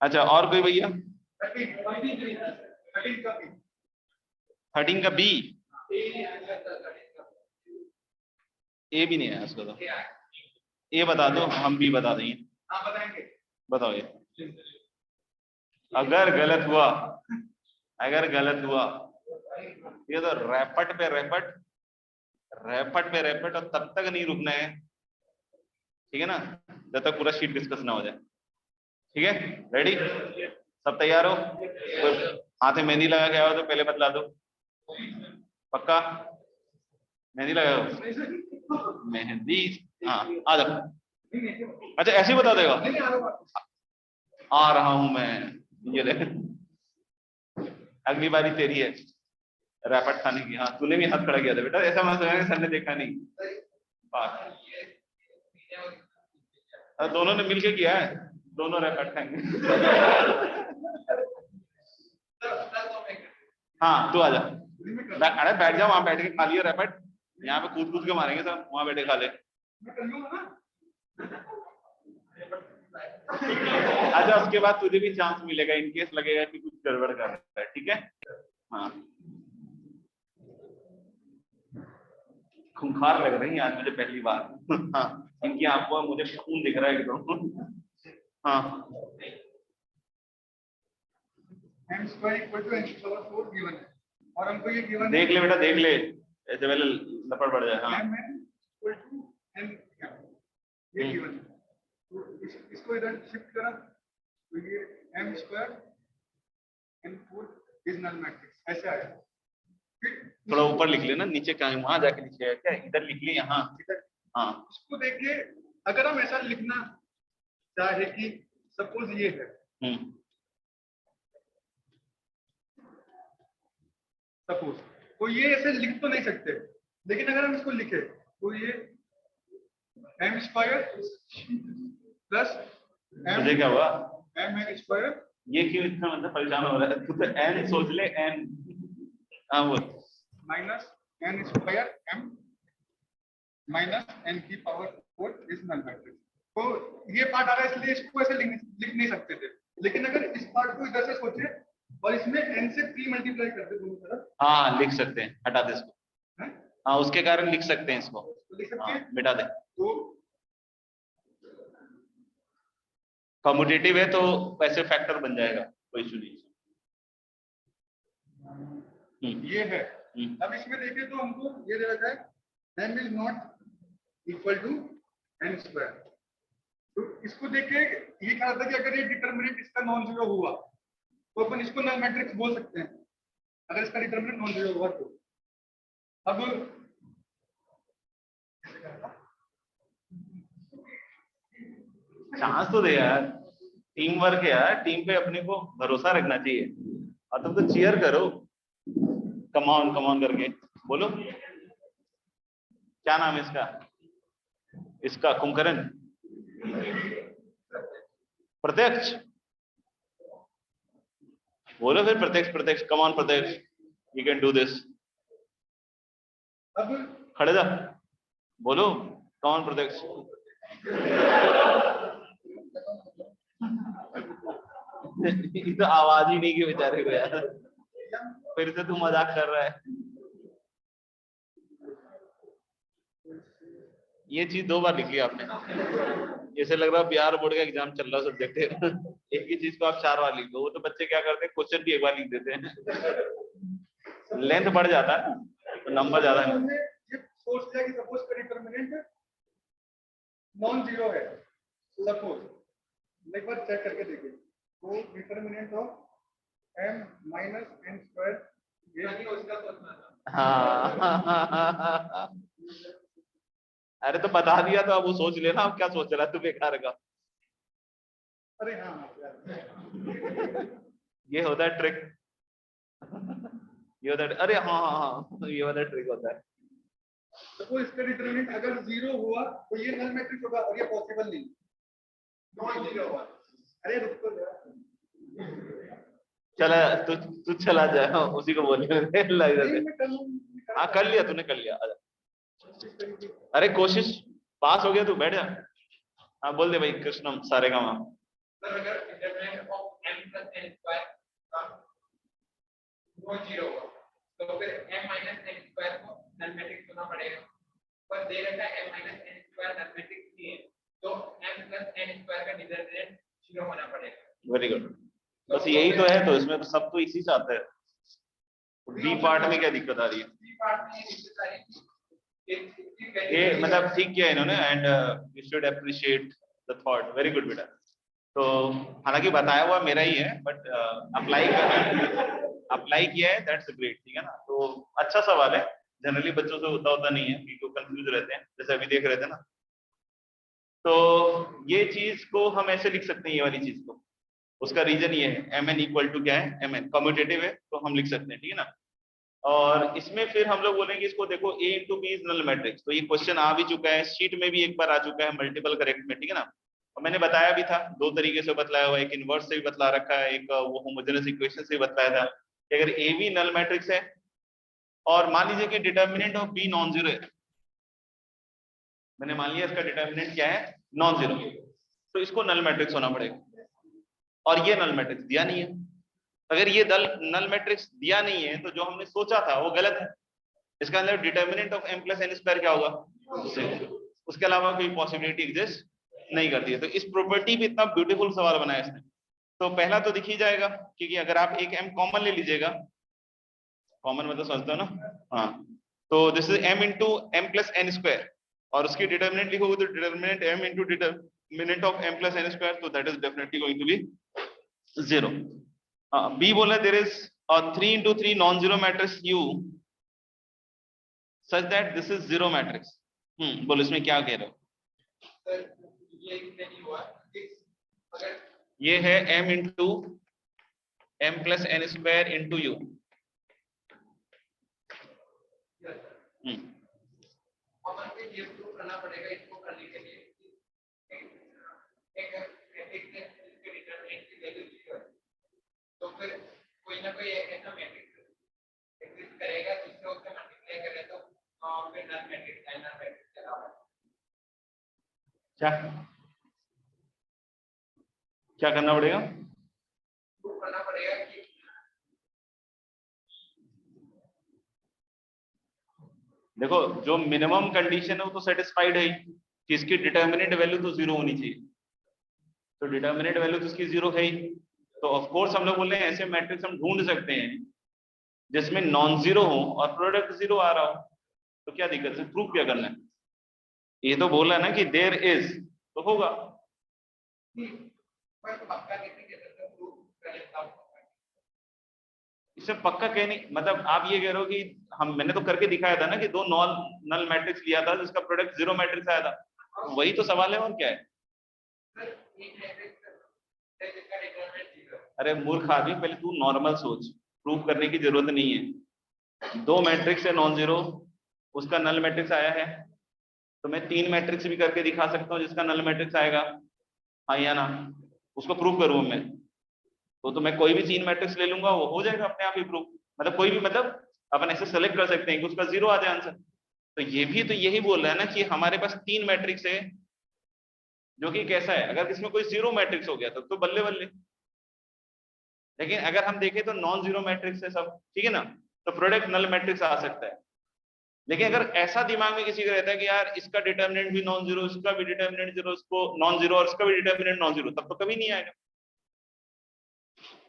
अच्छा और कोई भैया? 13 का बी ए भी नहीं है उसको तो ए बता दो, हम बी बता देंगे। बताओ ये अगर गलत हुआ, अगर गलत हुआ ये तो रैपट पे रैपट, रैपट पे रैपट, और तब तक नहीं रुकना है, ठीक है ना, जब तक पूरा शीट डिस्कस ना हो जाए। ठीक है, रेडी? सब तैयार हो? तो हाथ में मेहंदी लगा के आओ तो पहले बतला दो। पक्का मेहंदी लगाओ? मेहंदी, हाँ आ जाओ। अच्छा ऐसे ही बता देगा? आ रहा हूं मैं, ये ले। अगली बारी तेरी है रैपट खाने की। हाँ तूने भी हाथ खड़ा किया था बेटा, ऐसा मैं समझा सर ने देखा नहीं। दोनों ने मिलके किया है, दोनों रैपट खाएंगे। हाँ तू आ जा, अरे बैठ जा, वहां बैठ के खा लियो रैपट, यहाँ पे कूद कूद के मारेंगे सब, वहां बैठे खा ले। अच्छा उसके बाद तुझे भी चांस मिलेगा इन केस लगेगा कि कुछ गड़बड़ कर रहा है, ठीक है? हाँ खूंखार लग रही है आज मुझे पहली बार। हाँ इनकी आंखों में मुझे खून दिख रहा है एकदम। हाँ और हमको ये गिवन देख ले बेटा, देख ले, ऐसे पहले लपड़ पड़ जाए। हाँ ये गिवन है, तो इसको इधर शिफ्ट करा तो ये m square n4 is null matrix ऐसे आया। थोड़ा ऊपर लिख लेना, नीचे कहाँ, वहां जाके लिखिए क्या, इधर लिख लिए यहाँ। हाँ इसको देखिए, अगर हम ऐसा लिखना चाहे कि सपोज ये है, सपोज तो ये ऐसे लिख तो नहीं सकते, लेकिन अगर हम इसको लिखे तो ये m स्क्वायर प्लस मुझे क्या हुआ m स्क्वायर, ये क्यों इतना मतलब परेशान हो रहा है? तू तो n सोच ले, n। हाँ वो minus n square m minus n की पावर 4 इज नल मैट्रिक्स। तो ये पार्ट आ रहा है इसलिए इसको ऐसे लिख नहीं सकते थे, लेकिन अगर इस पार्ट को इधर से सोचे और इसमें n से 3 मल्टीप्लाई कर दे दोनों तरफ, हाँ लिख सकते हैं, हटा दे इसको। हाँ उसके कारण लिख सकते हैं इसको, लिख सकते हैं, मिटा दे। तो कम्यूटेटिव है तो वैसे फैक्टर बन जाएगा, कोई इशू नहीं। ये है। अब इसमें देखिए तो हमको ये दे रखा है m is not equal to n square. तो इसको देखिए ये कहा था कि अगर ये डिटरमिनेंट इसका नॉन जीरो हुआ तो अपन इसको नल मैट्रिक्स बोल सकते हैं, अगर इसका डिटरमिनेंट नॉन जीरो हुआ तो। अब चांस तो दे यार, टीम वर्क है यार, टीम पे अपने को भरोसा रखना चाहिए। और तुम तो चीयर करो, कमान करके बोलो। क्या नाम है इसका? इसका कुंभकर्ण, प्रत्यक्ष बोलो फिर, प्रत्यक्ष प्रत्यक्ष, कमान प्रत्यक्ष, यू कैन डू दिस। अब खड़े जा, बोलो कमान प्रत्यक्ष। तो आवाज ही नहीं की बेचारे को यार, फिर से तू मजाक कर रहा है। ये चीज 2 बार लिख लिया आपने, जैसे लग रहा है बिहार बोर्ड का एग्जाम चल रहा सब्जेक्ट है। एक ही चीज को आप 4 बार लिख दो। वो तो बच्चे क्या करते हैं, क्वेश्चन भी एक बार लिख देते हैं, लेंथ बढ़ जाता है तो नंबर ज्यादा है। ये सोच लिया कि सपोज का डिटरमिनेंट नॉन जीरो है, सपोज एक बार चेक करके देखिए तो determinant of m minus n square ये उसका हाँ अरे तो बता दिया तो अब वो सोच लेना, अब क्या सोच रहा है तू बेकार का। अरे हाँ ये होता है ट्रिक। ये होता है, अरे हाँ हाँ हाँ, ये वाला ट्रिक होता है। तो इसका डिटरमिनेंट अगर 0 हुआ तो ये नल मैट्रिक्स होगा और ये पॉसिबल नहीं, नॉन 0 हुआ। अरे रुक तो जा। चला तू तू चला जाए, उसी को बोलने लग नहीं, जाते। मैं कर लूंगा। हाँ कर लिया तूने, कर लिया, आजा। अरे कोशिश, पास हो गया तू, बैठ जा। हाँ बोल दे भाई, कृष्णम सारे का वहां। सर अगर determinant of m plus n square का वो 0 हुआ तो फिर m minus n स्क्वायर को नल मैट्रिक्स होना पड़ेगा, पर दे रखा है m minus n square null matrix नहीं है, तो m plus n स्क्वायर का डिटरमिनेंट 0 होना पड़ेगा। वेरी गुड, बस यही तो है, तो इसमें तो सब तो इसी से आता है। डी पार्ट में क्या दिक्कत आ रही है? डी पार्ट में ये दिक्कत आ रही है, ये मतलब ठीक किया इन्होंने, and you should appreciate the thought, very good बेटा। तो हालांकि बताया हुआ मेरा ही है, बट अप्लाई किया है, दैट्स ग्रेट, ठीक है ना। तो अच्छा सवाल है, जनरली बच्चों से होता नहीं है, क्योंकि वो कंफ्यूज रहते हैं, जैसे अभी देख रहे थे ना। तो ये चीज को हम ऐसे लिख सकते हैं, ये वाली चीज को, उसका रीजन ये है, mn इक्वल टू क्या है, mn कम्यूटेटिव है, तो हम लिख सकते हैं, ठीक है ना। और इसमें फिर हम लोग बोलेंगे इसको, देखो a into B is null matrix, तो ये क्वेश्चन आ भी चुका है, शीट में भी एक बार आ चुका है, मल्टीपल करेक्ट में, ठीक है ना। और मैंने बताया भी था, दो तरीके से बतलाया हुआ है, एक इनवर्स से भी बतला रखा है, एक वो होमोजेनस इक्वेशन से भी बतलाया था कि अगर a भी नल मैट्रिक्स है और मान लीजिए कि determinant of b non zero है, मैंने मान लिया इसका डिटर्मिनेंट क्या है, नॉन जीरो, तो इसको नल मैट्रिक्स होना पड़ेगा, और ये नल मैट्रिक्स दिया नहीं है। अगर ये नल मैट्रिक्स दिया नहीं है तो जो हमने सोचा था वो गलत है, इसका मतलब determinant of m plus n square क्या होगा, उसके अलावा कोई पॉसिबिलिटी एग्जिस्ट नहीं करती है। तो इस प्रॉपर्टी पे इतना ब्यूटीफुल सवाल बनाया इसने। तो पहला तो दिख ही जाएगा, क्योंकि अगर आप एक m कॉमन ले लीजिएगा, कॉमन मतलब समझते हो ना, हाँ, तो this is m into m plus n square, और उसकी डिटर्मिनेंट लिखोगे तो determinant m into determinant of m plus n square, तो that is definitely going to be 0। B बोला there is a 3 into 3 non-zero matrix U such that this is zero matrix। बोलो इसमें क्या कह रहे हो? सर ये नहीं हुआ, अगर ये है m into m plus n square into U। Common पे ये प्रूफ करना पड़ेगा, इसको करने के लिए एक इसके डिटरमिनेंट की वैल्यू 0 है, तो फिर कोई ना कोई ऐसा मैट्रिक्स एग्जिस्ट करेगा जिससे उससे मल्टीप्लाई करें तो फिर नल मैट्रिक्स है, नल मैट्रिक्स के अलावा क्या क्या करना पड़ेगा? प्रूफ करना पड़ेगा कि देखो जो मिनिमम कंडीशन है वो तो सेटिस्फाइड है कि इसकी डिटर्मिनेंट वैल्यू तो 0 होनी चाहिए, तो डिटर्मिनेंट वैल्यू तो इसकी 0 है ही, तो ऑफ कोर्स हम लोग बोल रहे हैं ऐसे मैट्रिक्स हम ढूंढ सकते हैं जिसमें नॉन जीरो हो और प्रोडक्ट 0 आ रहा हो, तो क्या दिक्कत है, प्रूफ क्या करना है? ये तो बोला ना कि देयर इज, तो होगा। पक्का कैसे कह सकते हो प्रूफ कर लेता हूं, इससे पक्का कहने मतलब आप ये कह रहे हो कि मैंने तो करके दिखाया था ना कि दो नॉन नल मैट्रिक्स लिया था जिसका प्रोडक्ट 0 मैट्रिक्स आया था, वही तो सवाल है, और क्या है? अरे मूर्ख आदमी, पहले तू नॉर्मल सोच, प्रूफ करने की जरूरत नहीं है। दो मैट्रिक्स है नॉन जीरो, उसका नल मैट्रिक्स आया है, तो मैं 3 मैट्रिक्स भी करके दिखा सकता हूँ जिसका नल मैट्रिक्स आएगा, हाँ या ना? उसको प्रूफ करूँ मैं तो मैं कोई भी 3 मैट्रिक्स ले लूंगा, वो हो जाएगा अपने आप ही प्रूफ। मतलब कोई भी, मतलब अपन ऐसे सेलेक्ट कर सकते हैं कि उसका 0 आ जाए आंसर। तो ये भी तो यही बोल रहा है ना कि हमारे पास 3 मैट्रिक्स है, जो कि कैसा है, अगर इसमें कोई 0 मैट्रिक्स हो गया तब तो बल्ले बल्ले, लेकिन अगर हम देखें तो नॉन जीरो मैट्रिक्स है सब, ठीक है ना, तो प्रोडक्ट नल मैट्रिक्स आ सकता है। लेकिन अगर ऐसा दिमाग में किसी का रहता है कि यार इसका डिटर्मिनेंट भी नॉन जीरो, इसका भी डिटर्मिनेंट जीरो, इसको नॉन जीरो और इसका भी डिटर्मिनेंट नॉन जीरो, तब तो कभी नहीं आएगा।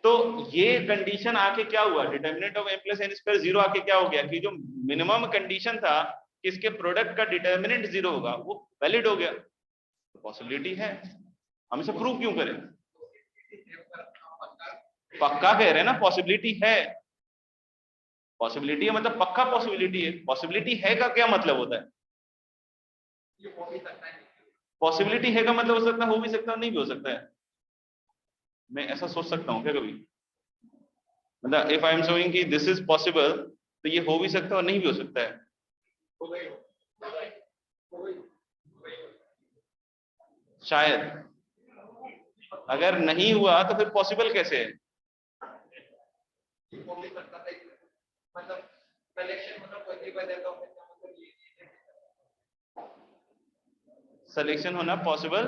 तो ये कंडीशन आके क्या हुआ, determinant of m plus n square 0 आके क्या हो गया कि जो मिनिमम कंडीशन था कि इसके प्रोडक्ट का डिटर्मिनेंट 0 होगा, वो वैलिड हो गया। तो पॉसिबिलिटी है, हम इसे प्रूव क्यों करें? पक्का कह रहे हैं ना, पॉसिबिलिटी है। पॉसिबिलिटी है मतलब पक्का पॉसिबिलिटी है। पॉसिबिलिटी है का क्या मतलब होता है? पॉसिबिलिटी है का मतलब हो सकता है, हो भी सकता है, नहीं भी हो सकता है। मैं ऐसा सोच सकता हूँ क्या कभी? मतलब इफ आई एम शोइंग कि दिस इज पॉसिबल, तो ये हो भी सकता है और नहीं भी हो सकता है। शायद अगर नहीं हुआ तो फिर पॉसिबल कैसे है? सिलेक्शन होना पॉसिबल,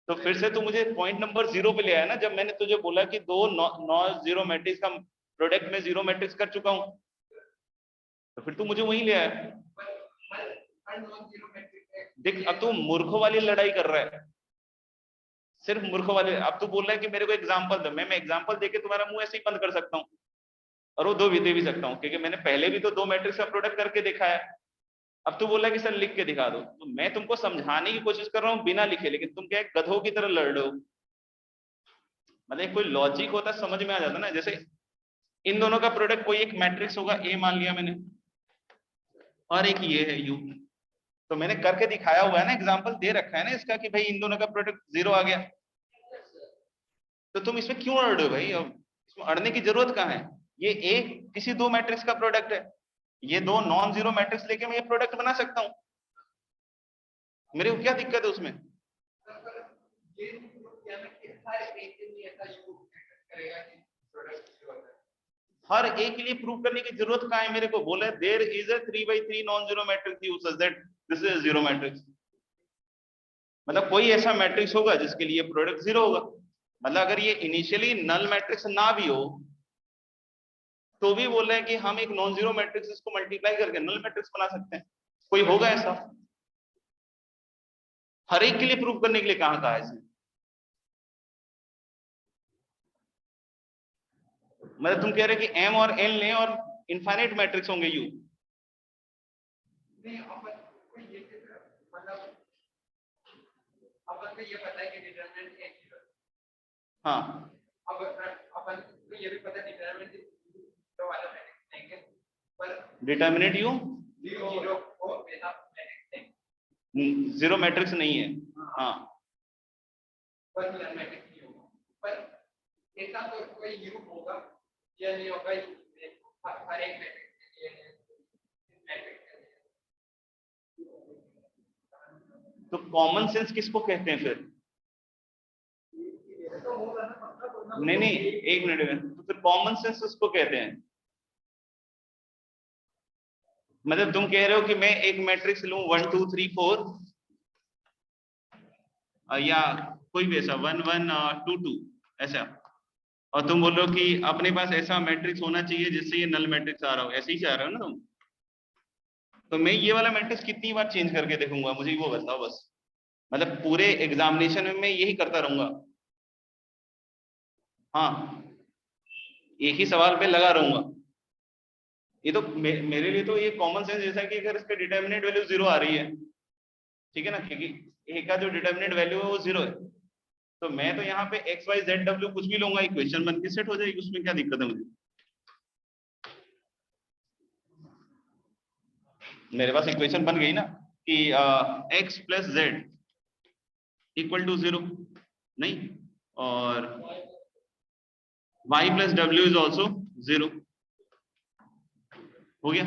तो फिर से तू मुझे पॉइंट नंबर 0 पे ले आया ना, जब मैंने तुझे बोला कि दो नॉन जीरो मैट्रिक्स का प्रोडक्ट में जीरो मैट्रिक्स कर चुका हूं, तो फिर तू मुझे वहीं ले आया। देख अब तू मूर्खों वाली लड़ाई कर रहा है, सिर्फ मूर्खों वाले। अब तू बोल रहा है कि मेरे को एग्जांपल दो, मैं एग्जांपल देके तुम्हारा मुंह ऐसे ही बंद कर सकता हूँ, और वो दो भी दे भी सकता हूँ, क्योंकि मैंने पहले भी तो दो मैट्रिक्स का प्रोडक्ट करके देखा है। अब तू बोल रहा है कि सर लिख के दिखा दो, तो मैं तुमको समझाने की कोशिश कर रहा हूँ बिना लिखे, लेकिन तुम क्या गधों की तरह लड़ रहे हो। मतलब कोई लॉजिक होता समझ में आ जाता ना। जैसे इन दोनों का प्रोडक्ट कोई एक मैट्रिक्स होगा ए मान लिया मैंने, और एक ये है यू, तो मैंने करके दिखाया हुआ है ना, एग्जांपल दे रखा है ना इसका कि भाई इन दोनों का प्रोडक्ट 0 आ गया। तो तुम इसमें क्यों अड़ रहे हो भाई? अब इसमें अड़ने की जरूरत कहाँ है? ये ए किसी दो मैट्रिक्स का प्रोडक्ट है, ये दो नॉन जीरो मैट्रिक्स लेके मैं ये प्रोडक्ट बना सकता हूँ, मेरे को क्या दिक्कत है उसमें? हर एक के लिए प्रूव करने की जरूरत कहाँ है? मेरे को बोला there is a 3/3 non zero matrix you such that this is zero matrix. मतलब कोई ऐसा मैट्रिक्स होगा जिसके लिए प्रोडक्ट 0 होगा। मतलब अगर ये इनिशियली नल मैट्रिक्स ना भी हो, तो भी बोल रहे हैं कि हम एक नॉन जीरो मैट्रिक्स इसको मल्टीप्लाई करके नल मैट्रिक्स बना सकते हैं। कोई होगा ऐसा? हर एक के लिए प्रूव करने के लिए कहाँ कहा है इसने? मतलब तुम कह रहे कि m और n लें और इनफाइनाइट मैट्रिक्स होंगे यू? ये पता है कि डिटरमिनेंट है 0। हाँ, अब अपन को ये भी पता है डिटरमिनेंट 0 वाला मैट्रिक्स लेंगे, पर डिटरमिनेंट यू 0 को बिना मैट्रिक्स नहीं, 0 मैट्रिक्स नहीं है। हाँ, पर मैट्रिक्स नहीं होगा, पर ऐसा तो कोई यू होगा या नहीं होगा, हर एक मैट्रिक्स के लिए मैट्रिक्स। तो कॉमन सेंस किसको कहते हैं फिर? नहीं नहीं, एक मिनट, तो फिर कॉमन सेंस उसको कहते हैं। मतलब तुम कह रहे हो कि मैं एक मैट्रिक्स लूं 1 2 3 4, या कोई भी ऐसा 1 1 2 2 ऐसा, और तुम बोल रहे हो कि अपने पास ऐसा मैट्रिक्स होना चाहिए जिससे ये नल मैट्रिक्स आ रहा हो, ऐसे ही चाह रहे हो ना तुम? तो मैं ये वाला मैट्रिक्स कितनी बार चेंज करके देखूंगा, मुझे वो बताओ बस। मतलब पूरे एग्जामिनेशन में मैं यही करता रहूंगा? हाँ, एक ही सवाल पे लगा रहूंगा। ये तो मेरे लिए तो ये कॉमन सेंस जैसा है कि अगर इसका डिटर्मिनेंट वैल्यू 0 आ रही है, ठीक है ना, क्योंकि ए का जो डिटर्मिनेंट वैल्यू है वो 0 है, तो मैं तो यहाँ पे x y z w कुछ भी लूंगा, इक्वेशन बन के सेट हो जाएगी, उसमें क्या दिक्कत है मुझे? मेरे पास इक्वेशन बन गई ना कि x plus Z equal to 0, नहीं, और y plus W is also 0, हो गया।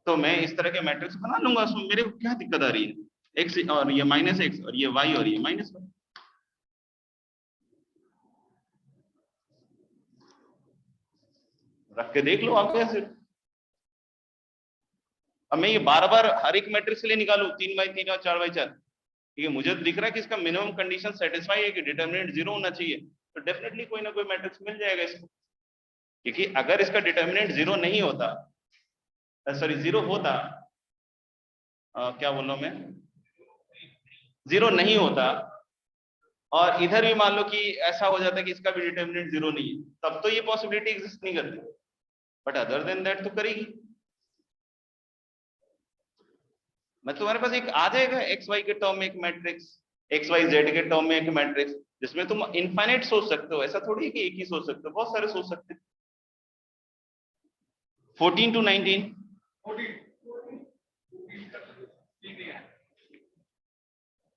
तो मैं इस तरह के मैट्रिक्स बना लूंगा, उसमें मेरे को क्या दिक्कत आ रही है? x और ये माइनस एक्स, और ये y और ये माइनस y। रख के देख लो आप कैसे। अब मैं ये बार बार हर एक मैट्रिक्स के लिए निकालू 3x3 और 4x4, ठीक है, मुझे तो दिख रहा है कि इसका मिनिमम कंडीशन सेटिस्फाई है कि डिटरमिनेंट 0 होना चाहिए, तो डेफिनेटली कोई ना कोई मैट्रिक्स मिल जाएगा इसको। क्योंकि अगर इसका डिटरमिनेंट 0 नहीं होता, सॉरी 0 होता, क्या बोल रहा हूं मैं, 0 नहीं होता, और इधर भी मान लो कि ऐसा हो जाता है कि इसका भी डिटरमिनेंट 0 नहीं है, तब तो ये पॉसिबिलिटी एग्जिस्ट नहीं करती, बट अदर देन दैट तो करेगी। मैं तुम्हारे पास एक आ जाएगा एक्स वाई के टर्म में एक मैट्रिक्स, एक्स वाई जेड के टर्म में एक मैट्रिक्स जिसमें तुम इनफाइनाइट सोच सकते हो, ऐसा थोड़ी है कि एक ही सोच सकते हो, बहुत सारे सोच सकते हैं। 14 to 19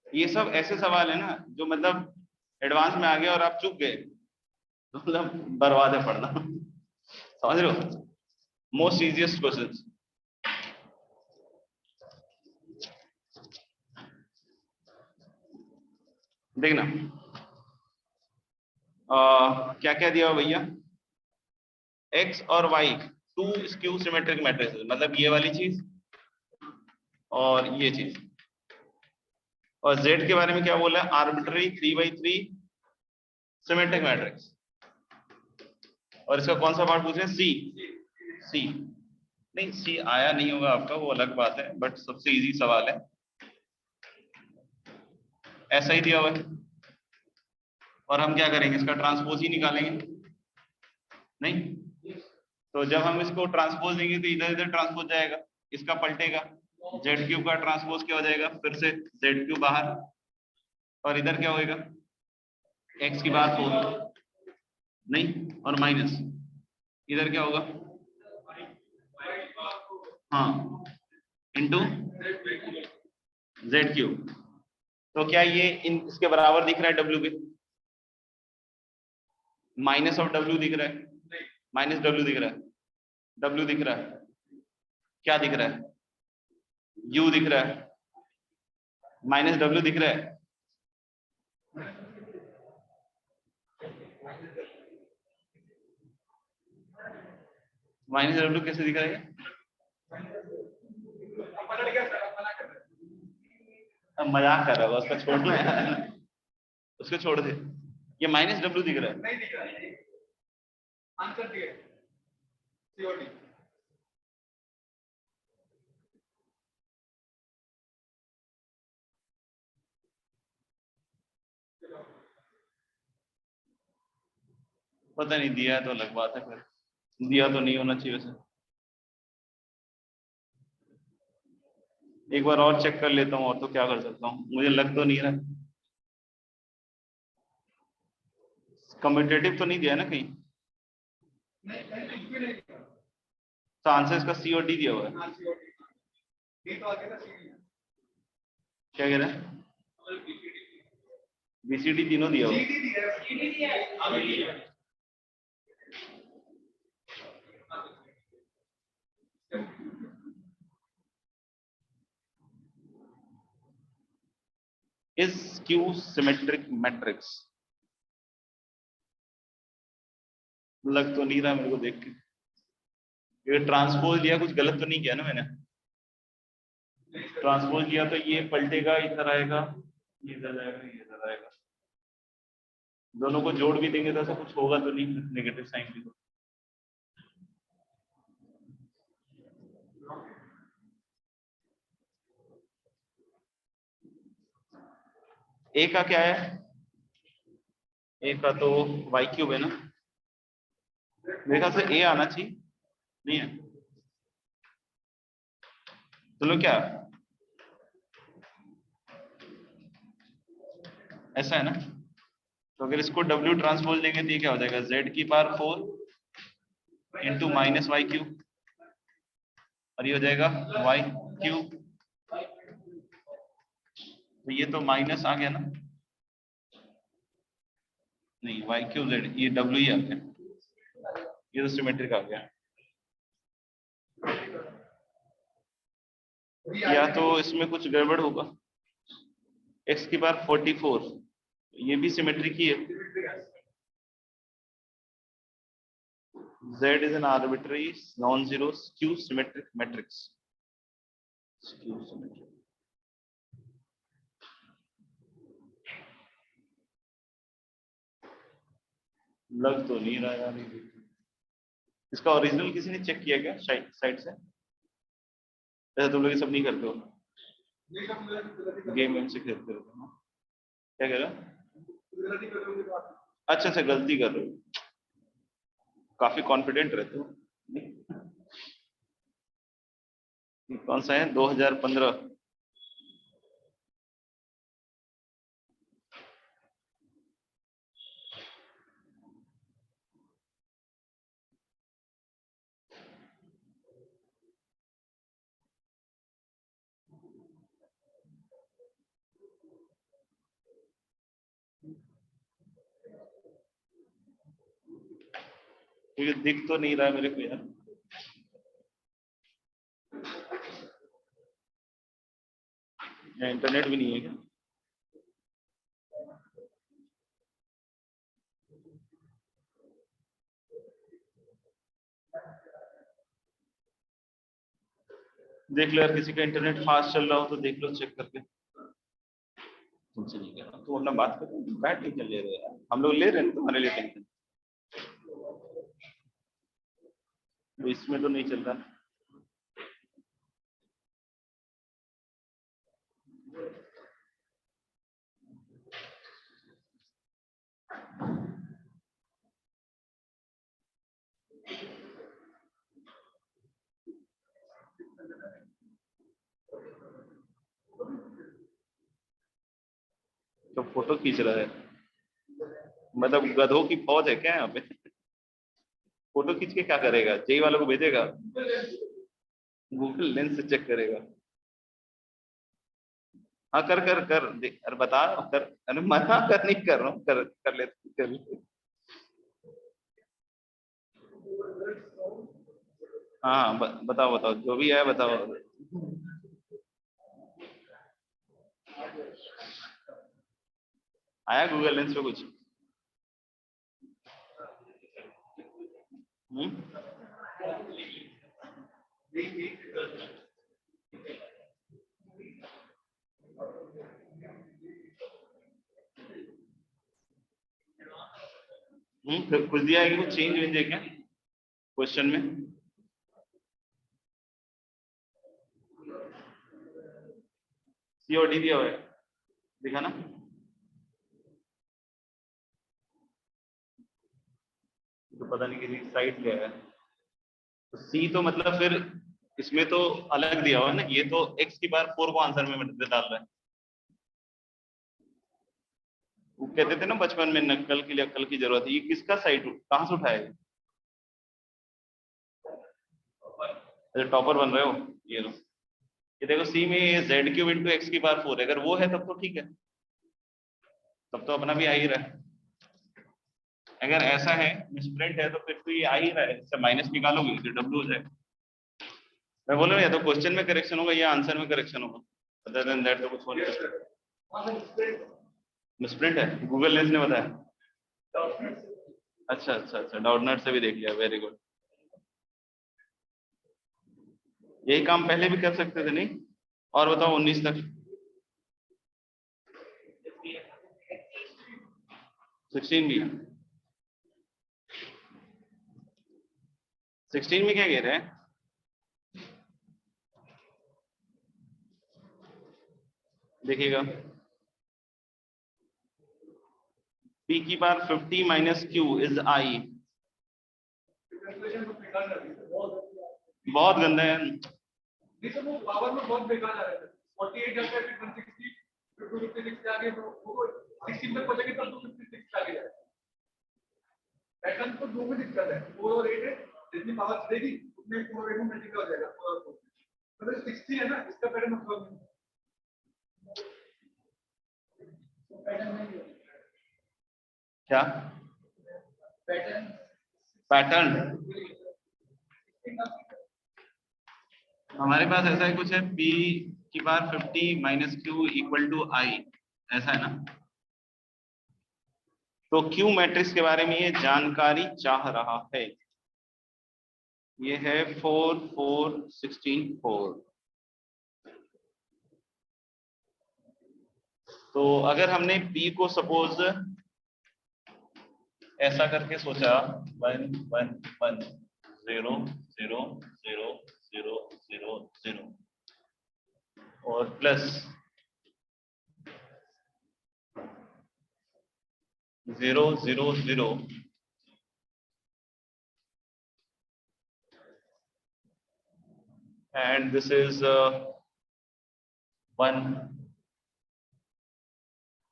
ये सब ऐसे सवाल है ना जो मतलब एडवांस में आ गए और आप चूक गए तो मतलब बर्बाद है पढ़ना। समझ रहे हो? Most easiest questions. देखना क्या क्या दिया हुआ भैया, एक्स और Y two skew symmetric matrix, मतलब ये वाली चीज और ये चीज। और जेड के बारे में क्या बोला है, आर्बिट्ररी 3/3 सिमेट्रिक मैट्रिक्स। और इसका कौन सा पार्ट पूछ रहे हैं, सी नहीं, सी आया नहीं होगा आपका, वो अलग बात है, बट सबसे इजी सवाल है, ऐसा ही दिया हुआ है। और हम क्या करेंगे, इसका ट्रांसपोज ही निकालेंगे नहीं, तो जब हम इसको ट्रांसपोज देंगे तो इधर इधर ट्रांसपोज जाएगा, इसका पलटेगा, जेड क्यूब का ट्रांसपोज क्या हो जाएगा, फिर से जेड क्यूब बाहर, और इधर क्या होएगा, एक्स की बात हो नहीं, और माइनस इधर क्या होगा, हाँ इंटू जेड क्यूब। तो क्या ये इसके बराबर दिख रहा है डब्ल्यू के, माइनस ऑफ डब्ल्यू दिख रहा है, माइनस डब्ल्यू दिख रहा है, डब्ल्यू दिख रहा है, क्या दिख रहा है, यू दिख रहा है, माइनस डब्ल्यू दिख रहा है, माइनस डब्ल्यू कैसे दिख रहा है, अब मजाक कर रहा है, उसका छोड़ना है, उसको छोड़ दे, ये माइनस डब्ल्यू दिख रहा है, नहीं दिख रहा है, आंसर दिए सीओडी। पता नहीं, दिया है तो अलग बात है, फिर दिया तो नहीं होना चाहिए वैसे। एक बार और चेक कर लेता हूँ, और तो क्या कर सकता हूँ, मुझे लग तो नहीं रहा, कम्पिटेटिव तो नहीं दिया है ना कहीं, नहीं कुछ भी नहीं दिखा। तो आंसर इसका सी और डी दिया हुआ है। हाँ सीओडी डी तो आगे ना सी क्या कह रहा है, बीसीडी तीनों दिया हुआ है। सीडी दिया है, सीडी दिया है, अभी दिया है। इज क्यू सिमेट्रिक मैट्रिक्स, लग तो नहीं रहा मेरे को देख के, ये ट्रांसपोज लिया, कुछ गलत तो नहीं किया ना मैंने, ट्रांसपोज लिया तो ये पलटेगा, इधर आएगा, ये इधर जाएगा, ये इधर आएगा, दोनों को जोड़ भी देंगे तो ऐसा कुछ होगा तो नहीं, नेगेटिव साइन भी तो। ए का क्या है, ए का तो वाई क्यूब है ना, मेरे ख्याल से ए आना चाहिए, नहीं है, चलो क्या ऐसा है ना, तो अगर इसको W ट्रांसपोज लेंगे तो ये क्या हो जाएगा, Z की power 4 into minus Y cube, और ये हो जाएगा वाई क्यूब, तो ये तो माइनस आ गया ना, नहीं वाई क्यूब जेड, ये W ही आ गया, ये तो सिमेट्रिक आ गया, या तो इसमें कुछ गड़बड़ होगा, x की पावर 44, ये भी सिमेट्रिक ही है, Z is an arbitrary non-zero skew symmetric matrix. Skew symmetric. लग तो नहीं रहा यार, इसका ओरिजिनल किसी ने चेक किया क्या साइट से, ऐसा तुम लोग ये सब नहीं करते हो, गेम वेम से खेलते हो ना, क्या कह रहा, अच्छा अच्छा गलती कर रहे हो, काफी कॉन्फिडेंट रहते हो, कौन सा है 2015, क्योंकि दिख तो नहीं रहा मेरे को यार। या इंटरनेट भी नहीं है क्या? देख लो यार, किसी का इंटरनेट फास्ट चल रहा हो तो देख लो, चेक करके। तुमसे नहीं कह रहा, तुम अपना बात करो, बैठ नहीं चल ले रहे यार, हम लोग ले रहे हैं तुम्हारे लिए टेंशन। इसमें तो नहीं चल रहा। तो फोटो खींच रहा है, मतलब गधों की फौज है क्या यहाँ पे? फोटो खींच के क्या करेगा? जेई वालों को भेजेगा? गूगल लेंस से चेक करेगा? हाँ कर कर कर देख, अरे बता कर, अरे मना कर, नहीं कर रहा हूँ, कर ले कर ले। हाँ बताओ बताओ, जो भी है बताओ। आया गूगल लेंस पे कुछ? फिर कुछ दिया है कि कुछ चेंज वेंज है क्या क्वेश्चन में? सी और डी दिया हुआ है, दिखा ना। तो पता नहीं किसी साइट क्या है। तो सी तो मतलब फिर इसमें तो अलग दिया हुआ है ना, ये तो x की पावर 4 को आंसर में डाल रहा है। वो कहते थे ना बचपन में, नकल के लिए अक्ल की जरूरत है। ये किसका साइट, कहाँ से उठाया है? टॉपर बन रहे हो ये लो। ये देखो, सी में z क्यूब इंटू एक्स की पावर 4 है, अगर वो है तब तो ठीक है, तब तो अपना भी आ ही रहा है। अगर ऐसा है मिसप्रिंट है तो फिर तो ये आ ही रहा है, इससे माइनस निकालोगे तो डब्ल्यू हो जाएगा। मैं बोल रहा हूँ या तो क्वेश्चन में करेक्शन होगा या आंसर में करेक्शन होगा, अदर देन दैट तो कुछ हो नहीं सकता। मिसप्रिंट है, गूगल लेंस ने बताया। अच्छा अच्छा अच्छा, डाउटनट से भी देख लिया, वेरी गुड। यही काम पहले भी कर सकते थे नहीं? और बताओ 19 तक 16 भी, 16 में क्या कह रहे हैं? देखिएगा, p की power 50 minus q is i। बहुत गंदा है। वो पावर में बहुत बेकार आ रहा है। 48 जब से 160 256 के आगे वो 16 तक पहुंचेंगे तब 256 के आगे जाएगा। पैटर्न तो दो में दिक्कत है, 4 और 8 है, जितनी पावर चलेगी उतने 4 और 8 में मल्टीप्लाई हो जाएगा 4 और 4। मतलब 60 है ना, इसका पैटर्न मतलब नहीं। क्या पैटर्न? हमारे पास ऐसा है कुछ है, p की power 50 minus q equal to i, ऐसा है ना। तो q मैट्रिक्स के बारे में ये जानकारी चाह रहा है। ये है 4 4 16 4। तो अगर हमने p को सपोज ऐसा करके सोचा 1 1 1 0 0 0 0 0 0 और प्लस 0 0 0 and this is 1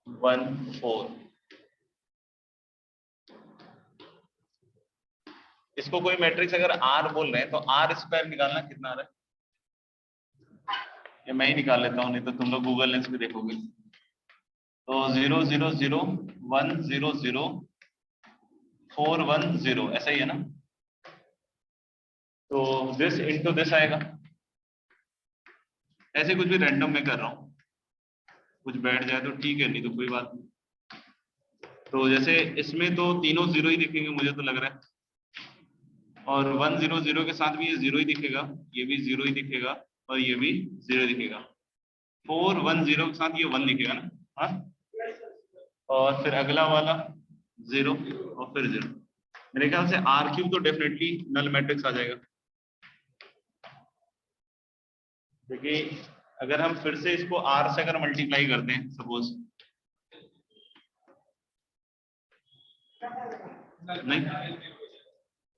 1 4। इसको कोई मैट्रिक्स अगर R बोल रहे हैं तो R स्क्वायर निकालना कितना आ रहा है? ये मैं ही निकाल लेता हूँ, नहीं तो तुम लोग गूगल लेंस पे देखोगे। तो 0 0 0 1 0 0 4 1 0, ऐसा ही है ना। तो दिस इंटू दिस आएगा। ऐसे कुछ भी रैंडम में कर रहा हूँ, कुछ बैठ जाए तो ठीक है, नहीं तो कोई बात नहीं। तो जैसे इसमें तो तीनों जीरो ही दिखेंगे मुझे तो लग रहा है, और 1 0 0 के साथ भी ये जीरो ही दिखेगा, ये भी जीरो ही दिखेगा, और ये भी जीरो दिखेगा। 4 1 0 के साथ ये 1 दिखेगा ना, हाँ। और फिर अगला वाला 0 और फिर 0। मेरे ख्याल से आर क्यूब तो डेफिनेटली नल मैट्रिक्स आ जाएगा। देखिए अगर हम फिर से इसको आर से अगर मल्टीप्लाई करते हैं सपोज, नहीं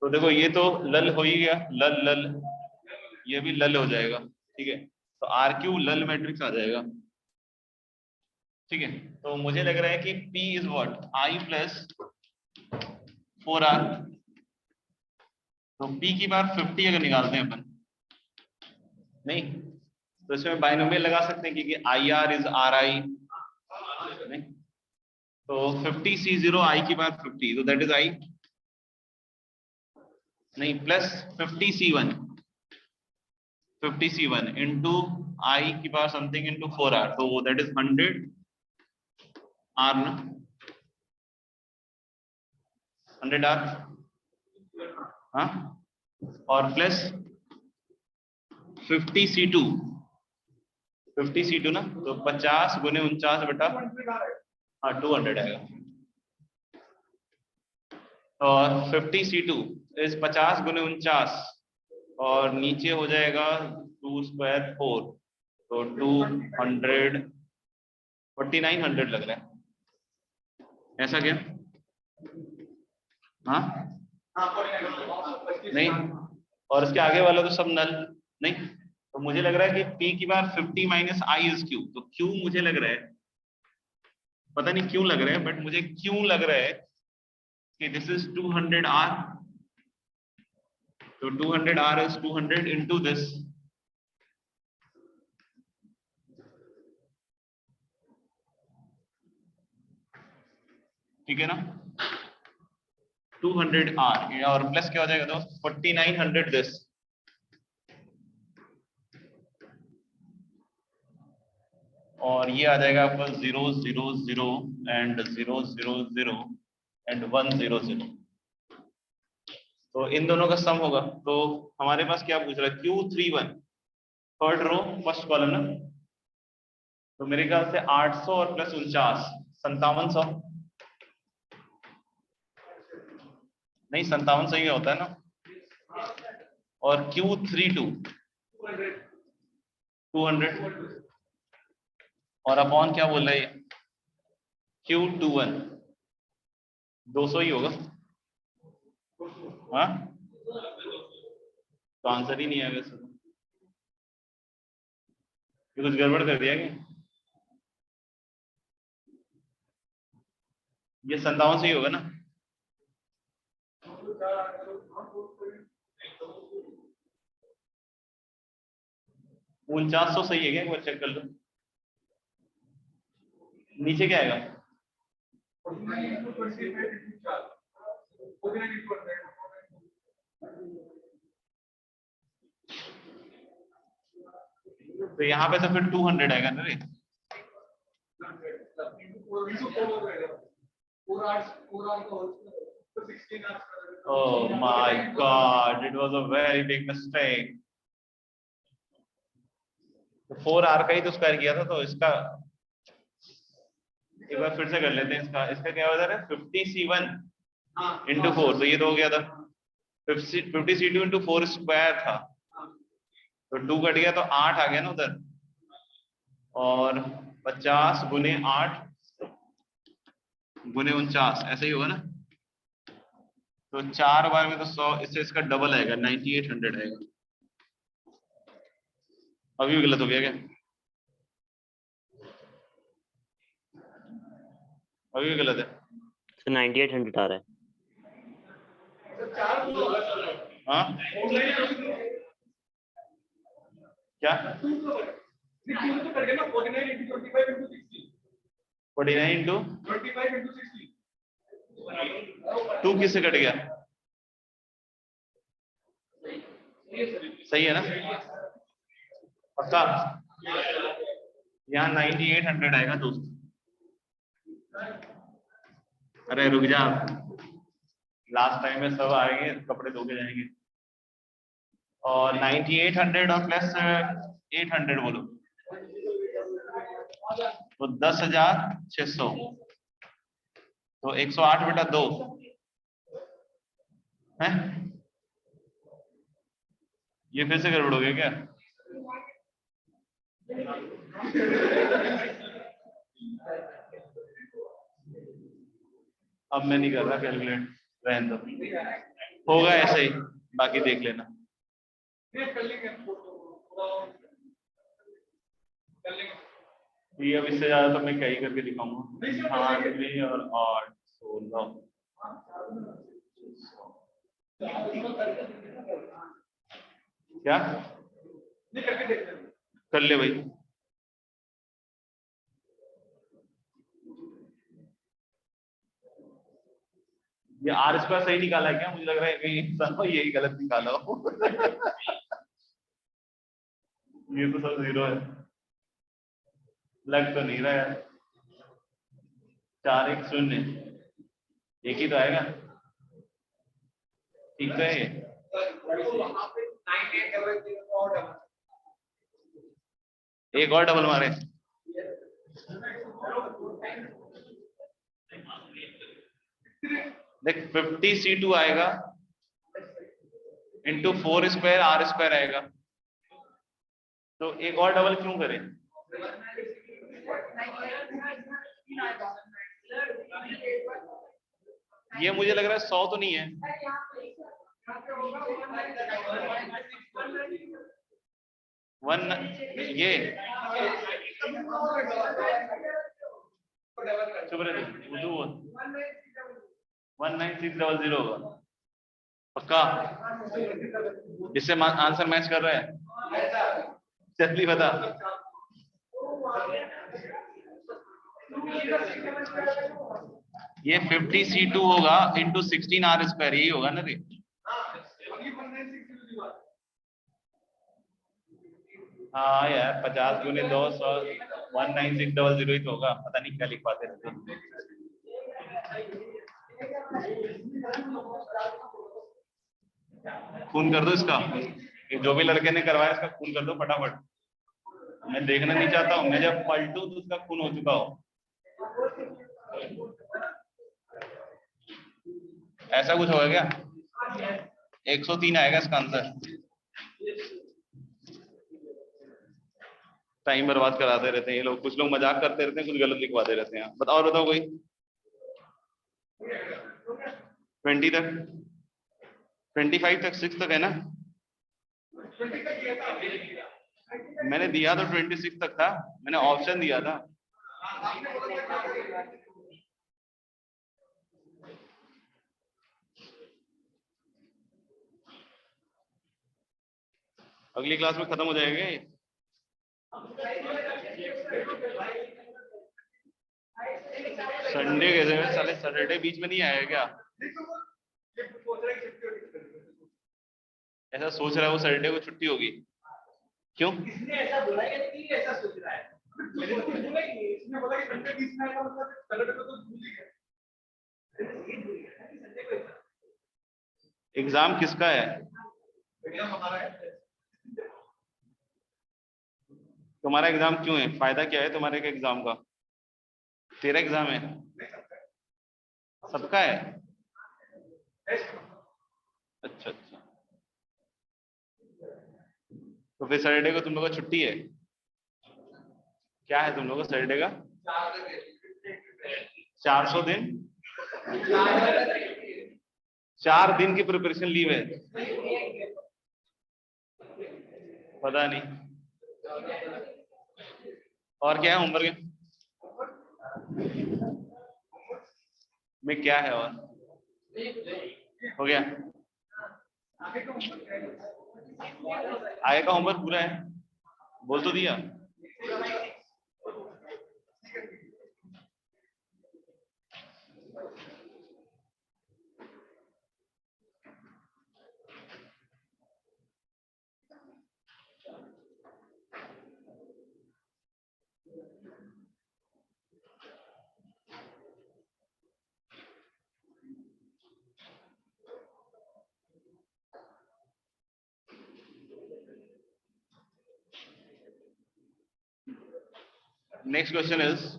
तो देखो ये तो लल हो ही गया, लल लल, ये भी लल हो जाएगा, ठीक है। तो आर क्यूब लल मैट्रिक्स आ जाएगा, ठीक है। तो मुझे लग रहा है कि P is what, I plus 4R। तो P की बार 50 अगर निकालते हैं अपन, नहीं तो इसमें बाइनोमियल लगा सकते हैं क्योंकि IR इज RI, नहीं तो 50 C0 I की बार 50, तो दैट इज I, नहीं प्लस 50 C1 इंटू I की बार समथिंग इंटू 4R, तो दैट इज 100 R ना, 100 R, हाँ, और प्लस 50 C2 ना, तो 50 गुने 49 बटा, हाँ 200 आएगा। और 50 C2 इस 50 गुने 49, और नीचे हो जाएगा 2 स्क्वायर 4, तो 200 4900 लग रहा है, ऐसा क्या, हाँ नहीं, और इसके आगे वाला तो सब नल, नहीं तो मुझे लग रहा है कि P की बार 50 माइनस I इज Q, तो Q मुझे लग रहा है, पता नहीं क्यों लग रहा है, बट मुझे क्यों लग रहा है कि दिस इज 200 R, तो 200 R इज 200 इंटू दिस, ठीक है ना, 200 R और प्लस क्या हो जाएगा तो 4900 दिस, और ये आ जाएगा आपका 0 0 0 एंड 0 0 0 एंड 1 0 0। तो इन दोनों का सम होगा, तो हमारे पास क्या पूछ रहा है, Q31 third row first column ना, तो मेरे ख्याल से 800 और प्लस 49 5700, नहीं 5700 ही होता है ना, और Q32 200, और अपॉन क्या बोल रहे हैं Q21 200 ही होगा, हाँ तो आंसर ही नहीं आएगा इसका, ये कुछ गड़बड़ कर दिया क्या, ये 5700 ही होगा ना, 4900 सही है क्या, एक बार चेक कर लो, नीचे क्या आएगा, तो यहाँ पे तो फिर 200 आएगा ना रे, oh my god, it was a very big mistake। तो 4R का ही तो स्क्वायर किया था, तो इसका एक बार फिर से कर लेते हैं, इसका क्या हो जा रहा है 50 C1 इंटू 4, तो ये तो हो गया था 50 C2 इंटू 4 स्क्वायर था, तो 2 कट गया तो 8 आ गया ना उधर, और 50 गुने 8 गुने 49 ऐसा ही होगा ना, तो 4 बार में तो 100, इससे इसका डबल आएगा 9800 आएगा। अभी भी गलत हो गया क्या, अभी भी गलत है, तो 9800 आ रहा है, हाँ क्या 49 इंटू 2 किससे कट गया, सही है ना? पक्का? यहाँ 9800 आएगा दोस्त। अरे रुक जा, लास्ट टाइम में सब आएंगे, कपड़े धो के जाएंगे। और 9800 और प्लस 800 बोलो तो 10,600। तो 108/2 है। ये फिर से गड़बड़ हो गया क्या? अब मैं नहीं कर रहा कैलकुलेट, रहने दो, होगा ऐसे ही, बाकी देख लेना। ये अब इससे ज्यादा तो मैं क्या ही करके दिखाऊंगा। 98 और 8 16 क्या कर ले भाई। ये आर स्क्वायर सही निकाला है क्या? मुझे लग रहा है कहीं यही गलत निकाला हो। ये तो सब 0 है, लग तो नहीं रहा है। 4 1 0 एक ही तो आएगा, ठीक तो है ये। एक और डबल मारे, देख 50C2 आएगा इंटू 4 स्क्वायर R स्क्वायर आएगा। तो एक और डबल क्यों करें? ये मुझे लग रहा है 100 तो नहीं है। वन ये चुप रहे, 19600 होगा पक्का? इससे आंसर मैच कर रहा है? जल्दी बता। ये 50C2 होगा इंटू 16R स्क्वायर, यही होगा ना रे? हाँ यार 50 गुने 2 100 19600 ही तो होगा, पता नहीं क्या लिख पाते रहते। खून कर दो इसका, जो भी लड़के ने करवाया इसका खून कर दो फटाफट। मैं देखना नहीं चाहता हूँ, मैं जब पलटू तो उसका खून हो चुका हो। ऐसा कुछ होगा क्या? 103 आएगा इसका आंसर। टाइम बर्बाद कराते रहते हैं ये लोग, कुछ लोग मजाक करते रहते हैं, कुछ गलत लिखवाते रहते हैं। बताओ कोई 20 तक, 25 तक, 6 तक है ना? मैंने दिया तो 26 तक था, मैंने ऑप्शन दिया था। अगली क्लास में खत्म हो जाएंगे। संडे कैसे में साले, सैटरडे बीच में नहीं आया क्या? ऐसा सोच रहा है वो सैटरडे को छुट्टी होगी, क्यों? इसने ऐसा बोला है कि ऐसा सोच रहा है। मैंने तो बोला ही नहीं, इसने बोला कि संडे बीच में आएगा मतलब सैटरडे को तो भूल ही गया। एग्जाम किसका है? एग्जाम हमारा है। तुम्हारा एग्जाम क्यों है? फायदा क्या है तुम्हारे के एग्जाम का? तेरा एग्जाम है, सबका है। अच्छा अच्छा, तो फिर सैटरडे को तुम लोग का छुट्टी है? क्या है तुम लोग का सैटरडे का? 400 दिन, 4 दिन की प्रिपरेशन लीव है। पता नहीं। और क्या है होमवर्क में? क्या है और हो गया? आगे का होमवर्क पूरा है, बोल तो दिया। next question is,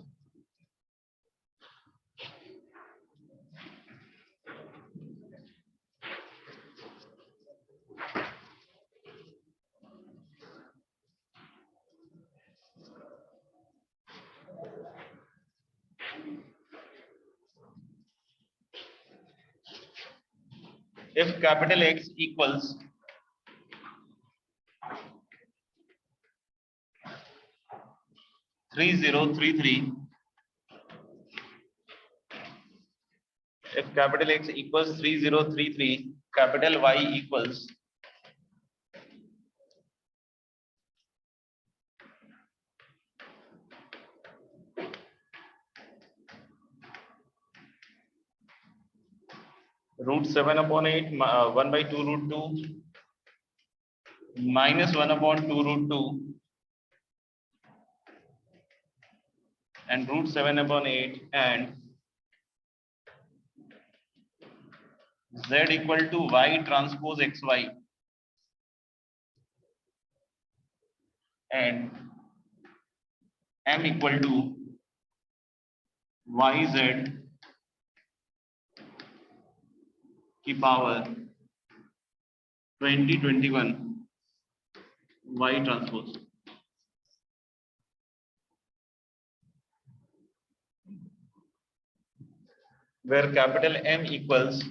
if capital X equals 3033, if capital X equals 3033, capital Y equals root 7 upon 8, 1 by 2 root 2, minus 1 upon 2 root 2, and root 7 upon 8, and Z equal to Y transpose XY, and M equal to YZ की power 2021 Y transpose. Where capital M equals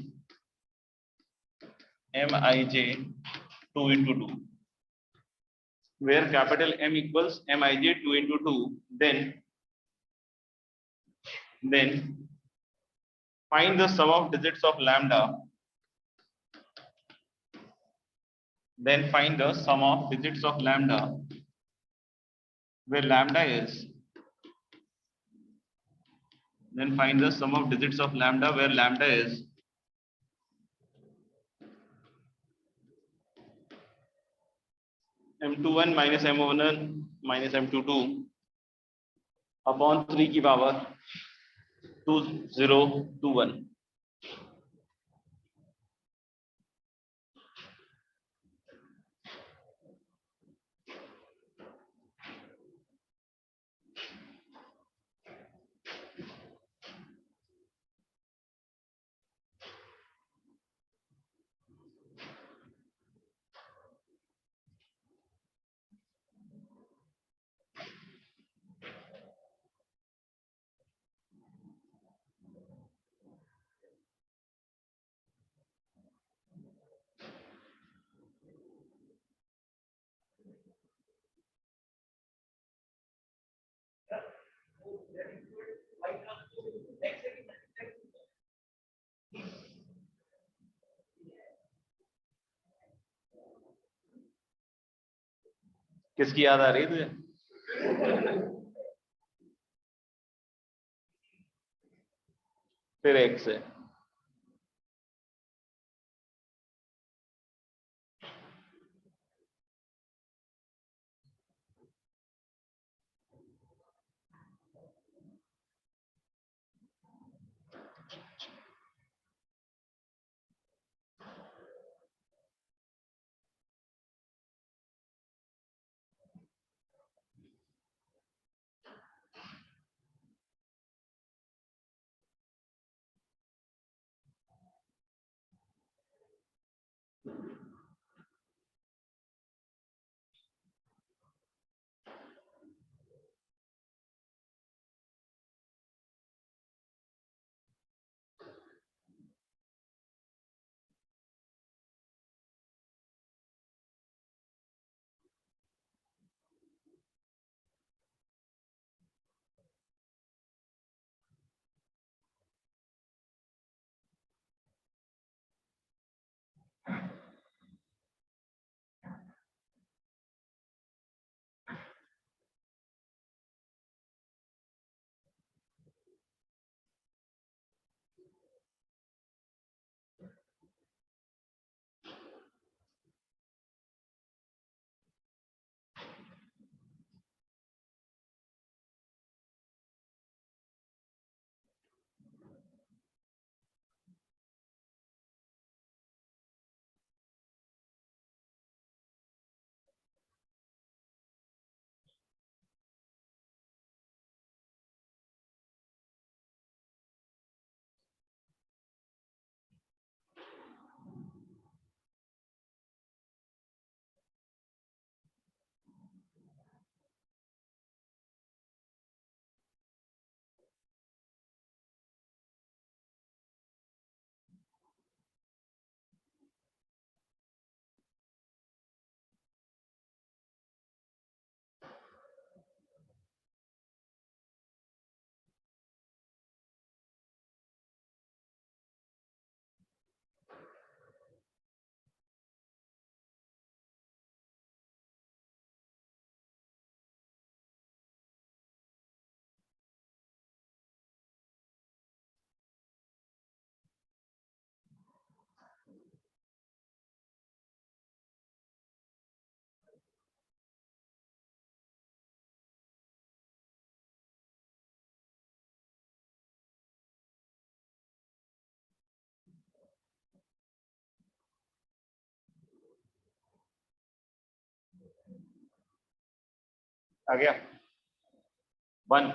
Mij 2 into 2. Where capital M equals Mij 2 into 2, then find the sum of digits of lambda. Then find the sum of digits of lambda, where lambda is. Then find the sum of digits of lambda, where lambda is M21 minus M11 minus M22 upon 3 की power 2021. किसकी याद आ रही है तुझे? फिर एक से आ गया 1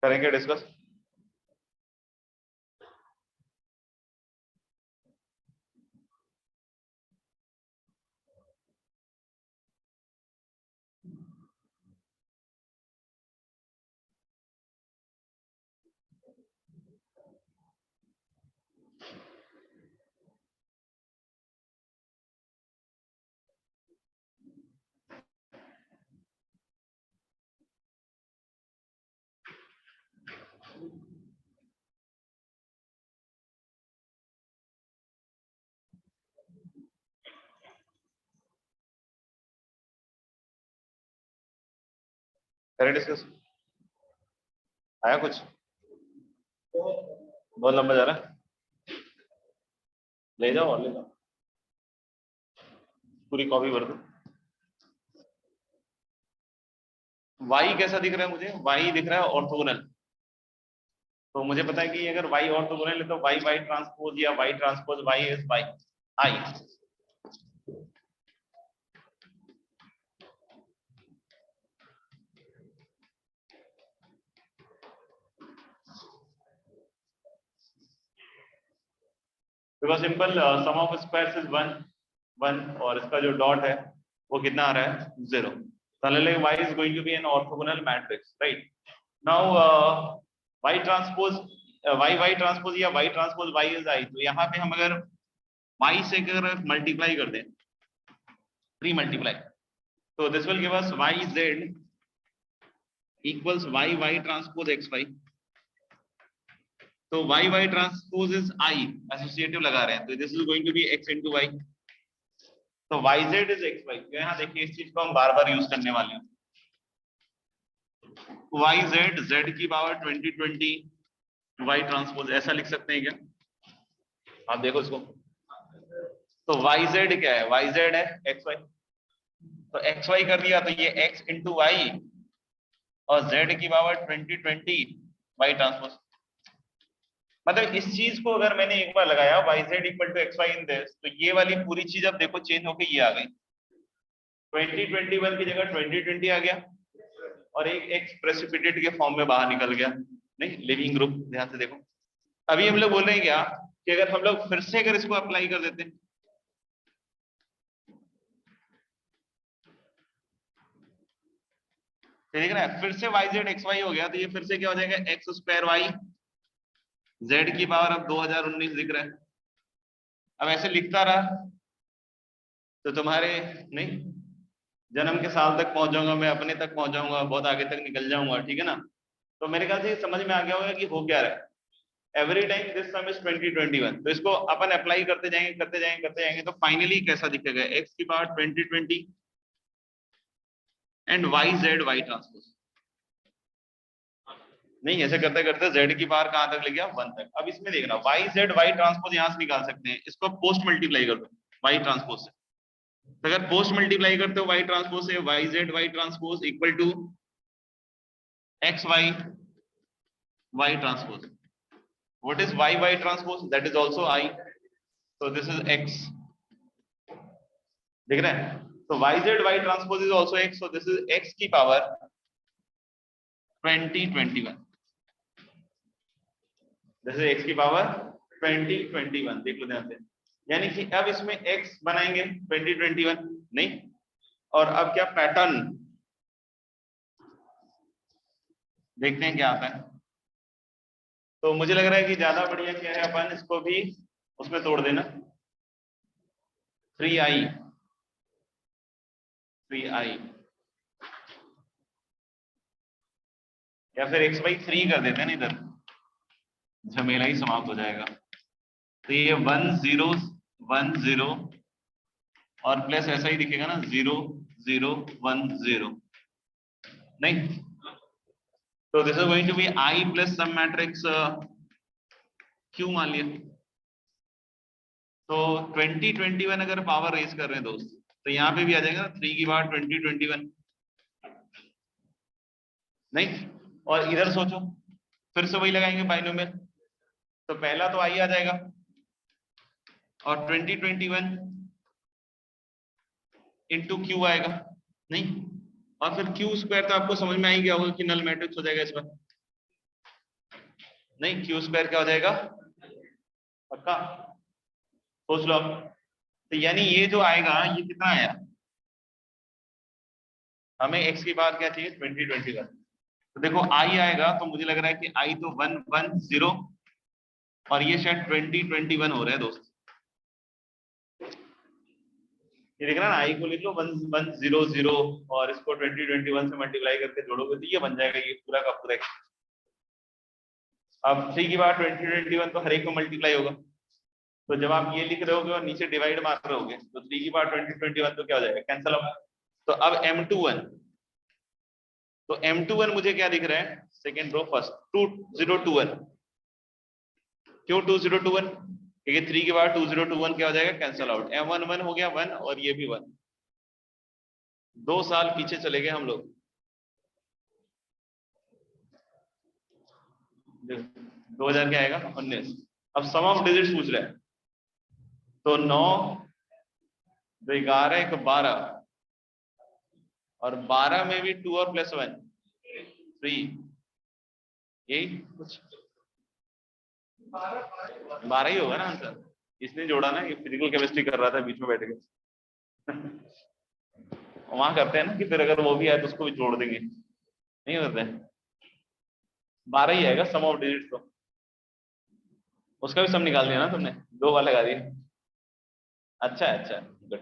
करेंगे डिस्कस। करें डिस्कस। आया कुछ? बहुत लंबा जा रहा है, ले जाओ और ले जाओ, पूरी कॉपी भर दो। y कैसा दिख रहा है मुझे? y दिख रहा है ऑर्थोगोनल। तो मुझे पता है कि अगर y ऑर्थोगोनल है तो y y ट्रांसपोज या y transpose y is y i। Because simple some of squares is 1 1 और इसका जो डॉट है वो कितना आ रहा है 0। so y is going to be an orthogonal matrix, right? now y transpose y transpose या y transpose y is i। तो यहाँ पे हम अगर y से अगर मल्टीप्लाई कर दें 3 मल्टीप्लाई, तो this will give us yz equals y transpose xy। तो y transpose is I, associative लगा रहे हैं, तो this is going to be x into y। तो yz is xy। यहाँ देखिए इस चीज को हम बार बार यूज करने वाले हैं। yz z की पावर 20 y ट्रांसपोज, ऐसा लिख सकते हैं क्या? आप देखो इसको, तो yz क्या है? yz है xy, तो xy कर दिया तो ये x into y और z की पावर 20 y ट्रांसपोज। मतलब इस चीज को अगर मैंने एक बार लगाया yz equal to xy in this, तो ये वाली पूरी चीज अब देखो चेंज होके ये आ गई, 2021 की जगह 2020 आ गया और एक x प्रेसिपिटेट के फॉर्म में बाहर निकल गया। नहीं, लिविंग ग्रुप, ध्यान से देखो। अभी हम लोग बोल रहे हैं क्या कि अगर हम लोग फिर से अगर इसको अप्लाई कर देते हैं, देख रहा है फिर से yz xy हो गया, तो ये फिर से क्या हो जाएगा x स्क्वायर y, z की पावर अब 2019 दिख रहा है। अब ऐसे लिखता रहा तो तुम्हारे नहीं जन्म के साल तक पहुंच जाऊंगा मैं, अपने तक पहुंच जाऊंगा, बहुत आगे तक निकल जाऊंगा, ठीक है ना? तो मेरे ख्याल से समझ में आ गया होगा कि हो क्या रहा है। Every time this some is 2021, तो इसको अपन अप्लाई करते जाएंगे करते जाएंगे करते जाएंगे, तो फाइनली कैसा दिखेगा? x की power 2020 and yz y transpose. नहीं, ऐसे करते करते z की पावर कहां तक ले गया? 1 तक। अब इसमें देखना yz y ट्रांसपोज यहां से निकाल सकते हैं, इसको पोस्ट मल्टीप्लाई कर दो y ट्रांसपोज से। तो अगर पोस्ट मल्टीप्लाई करते हो y ट्रांसपोज से, yz y transpose equal to xy y transpose. What is y transpose? That is also I, so this is x। देख रहे हैं? तो yz y transpose is also x, so this is x की power 2021। This is x की power 2021, देख लो ध्यान से। यानी कि अब इसमें x बनाएंगे 2021 नहीं, और अब क्या पैटर्न देखते हैं क्या आता है। तो मुझे लग रहा है कि ज्यादा बढ़िया क्या है, अपन इसको भी उसमें तोड़ देना, 3i या फिर x by 3 कर देते हैं ना, इधर झमेला ही समाप्त हो जाएगा। तो ये 1 0 1 0 और प्लस ऐसा ही दिखेगा ना, 0 0 1 0 नहीं। तो this is going to be I plus some matrix Q मान लिया। तो 2021 अगर पावर रेज कर रहे हैं दोस्त, तो यहाँ पे भी आ जाएगा ना 3 की पावर 2021 नहीं। और इधर सोचो, फिर से वही लगाएंगे बाइनोमियल, तो पहला तो I आ जाएगा और 2021 इंटू Q आएगा नहीं, और फिर Q स्क्वायर तो आपको समझ में आ ही गया होगा कि नल मैट्रिक्स हो जाएगा इसमें नहीं। Q स्क्वायर क्या हो जाएगा? पक्का सोच लो आप। तो यानी ये जो आएगा ये कितना आया? हमें x की बात क्या चाहिए? 2021। तो देखो I आएगा, तो मुझे लग रहा है कि I तो 1 1 0 और ये शायद 2021 हो रहा है दोस्त। ये देख रहा ना, I को लिख लो 1 1 0 0 और इसको 2021 से मल्टीप्लाई करके जोड़ोगे तो ये बन जाएगा ये पूरा का पूरा। अब 3 की बार 2021 तो हर एक को मल्टीप्लाई होगा, तो जब आप ये लिख रहे होगे और नीचे डिवाइड मार रहे होगे तो 3 की बार 2021 तो क्या हो जाएगा? कैंसिल होगा। तो अब M21 तो M21 मुझे क्या दिख रहा है, सेकेंड रो फर्स्ट 2021। क्यों 2021? क्योंकि 3 के बाद 2021 क्या हो जाएगा, कैंसल आउट। M11 हो गया 1 और ये भी 1। 2 साल पीछे चले गए हम लोग। 2000 क्या आएगा, 19। अब सम ऑफ डिजिट्स पूछ रहा है, तो 9 11 1 12 और 12 में भी 2 और प्लस 1 3, यही कुछ 12 ही होगा ना आंसर। इसने जोड़ा ना, ये फिजिकल केमिस्ट्री कर रहा था बीच में बैठ के। वहां करते हैं ना कि फिर अगर वो भी आए तो उसको भी जोड़ देंगे, नहीं होते। 12 ही आएगा सम ऑफ डिजिट, तो उसका भी सम निकाल दिया ना तुमने, 2 बार लगा दिए। अच्छा अच्छा गुड।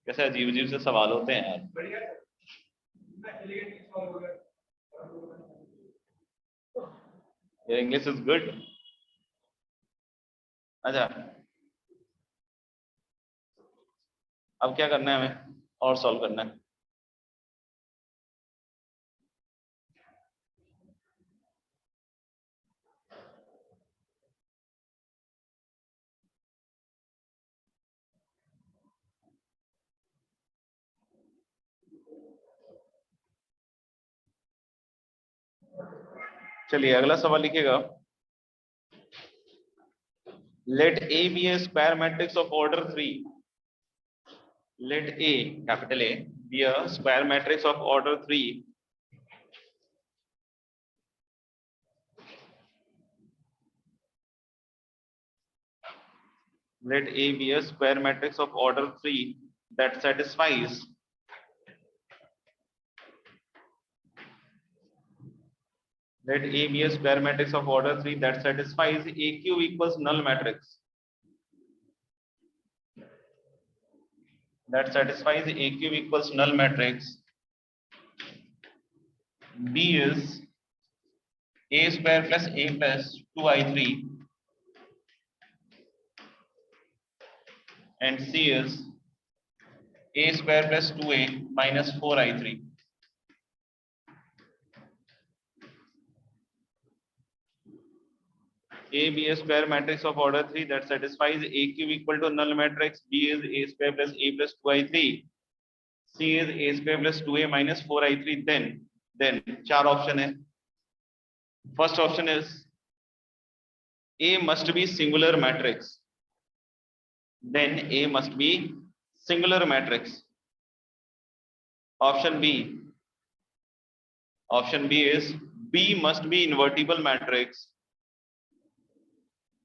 कैसे अजीब अजीब से सवाल होते हैं यार। Your English is good. अच्छा, अब क्या करना है हमें, और सॉल्व करना है। चलिए अगला सवाल लिखिएगा। Let A be a square matrix of order 3. Let A, capital A, be a square matrix of order 3. Let A be a square matrix of order 3 that satisfies let A be a square matrix of order 3 that satisfies AQ equals null matrix. That satisfies AQ equals null matrix. B is A square plus A plus 2I3 and C is A square plus 2A minus 4I3. A be a square matrix of order 3 that satisfies AQ equal to null matrix. B is A square plus A plus 2I3. C is A square plus 2A minus 4I3. Then 4 option है. First option is A must be singular matrix. Then A must be singular matrix. Option B. Option B is B must be invertible matrix.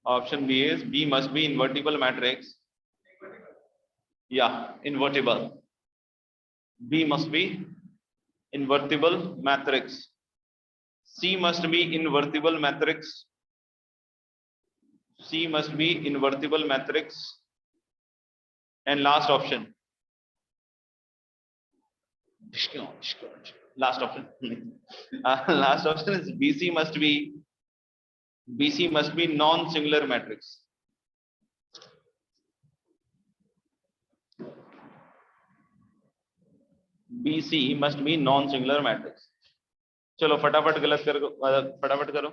Option B is B must be invertible matrix. Yeah, invertible. B must be invertible matrix. C must be invertible matrix. C must be invertible matrix. And last option. Last option. Last option is BC must be non-singular matrix. BC must be non-singular matrix. चलो फटाफट गलत करो, फटाफट करो।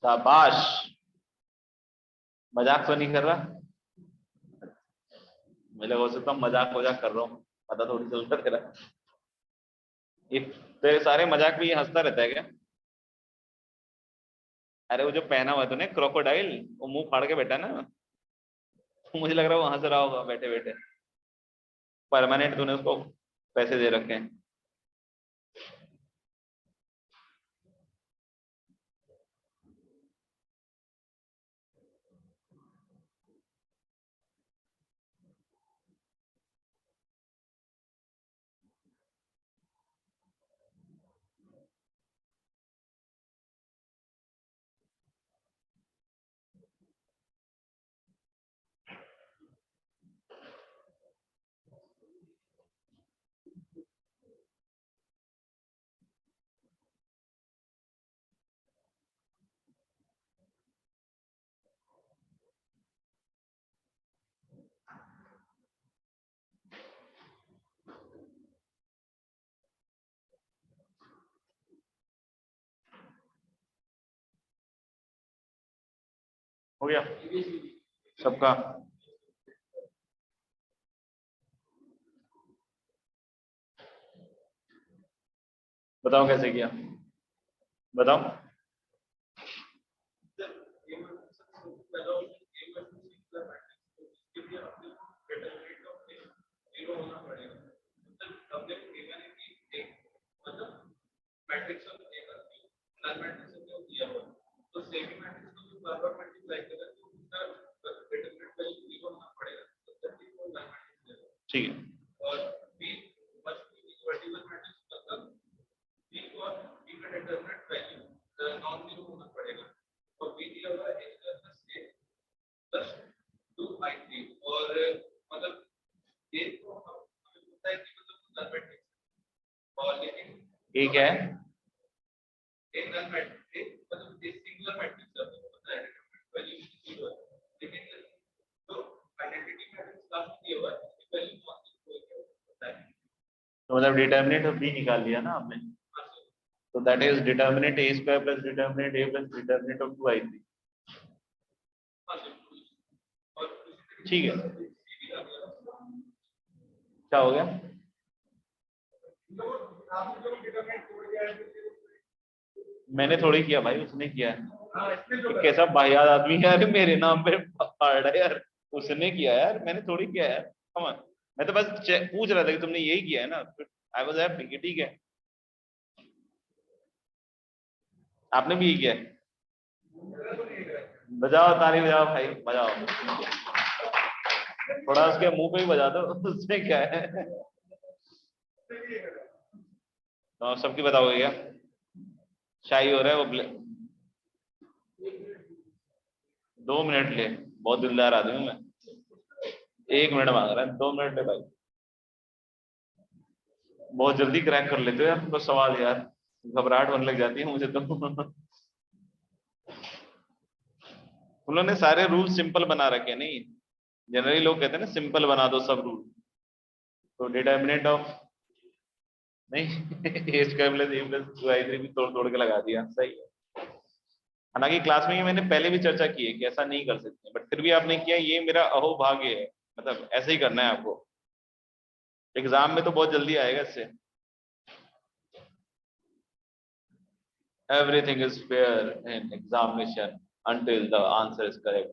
शाबाश, मजाक तो नहीं कर रहा? मुझे हो सकता मजाक वजाक कर रहा हूँ, पता थोड़ी चलता तेरा। ये तेरे सारे मजाक में ये हंसता रहता है क्या? अरे वो जो पहना हुआ तूने क्रोकोडाइल, वो मुंह फाड़ के बैठा ना, मुझे लग रहा है वो हंस रहा होगा बैठे बैठे। परमानेंट तूने उसको पैसे दे रखे हैं। हो गया सबका? बताओ कैसे किया, बताओ। ठीक है, ये क्या है? तो मतलब डिटर्मिनेंट ऑफ बी निकाल लिया ना आपने, तो that is determinant A square plus determinant A plus determinant of 2i3। ठीक है, क्या हो गया? मैंने थोड़ी किया भाई, उसने किया है। तो कैसा वाहियात आदमी है यार, मेरे नाम पे पड़ रहा है यार। उसने किया यार, मैंने थोड़ी किया यार। कम ऑन, मैं तो बस पूछ रहा था कि तुमने यही किया है ना। आई वाज हैप्पी कि ठीक है, आपने भी यही किया है। बजाओ ताली, बजाओ भाई, बजाओ। थोड़ा उसके मुंह पे ही बजा दो, उसमें क्या है। तो सबकी बताओगे क्या? शाही हो रहा है वो। 2 मिनट ले, बहुत दिलदार आदमी हूं मैं। 1 मिनट मांग रहा है, 2 मिनट ले भाई। बहुत जल्दी क्रैक कर लेते हो यार तुमको सवाल यार, घबराहट होने लग जाती है मुझे तो। उन्होंने सारे रूल सिंपल बना रखे, नहीं जनरली लोग कहते हैं ना सिंपल बना दो सब रूल। तो डिटर्मिनेंट ऑफ नहीं ए स्क्वायर प्लस ए प्लस 2i3 भी तोड़ तोड़ के लगा दिया, सही है। हालांकि क्लास में ये मैंने पहले भी चर्चा की है कि ऐसा नहीं कर सकते, बट फिर भी आपने किया, ये मेरा अहोभाग्य है। मतलब ऐसे ही करना है आपको, एग्जाम में तो बहुत जल्दी आएगा इससे। Everything is fair in examination until the answer is correct.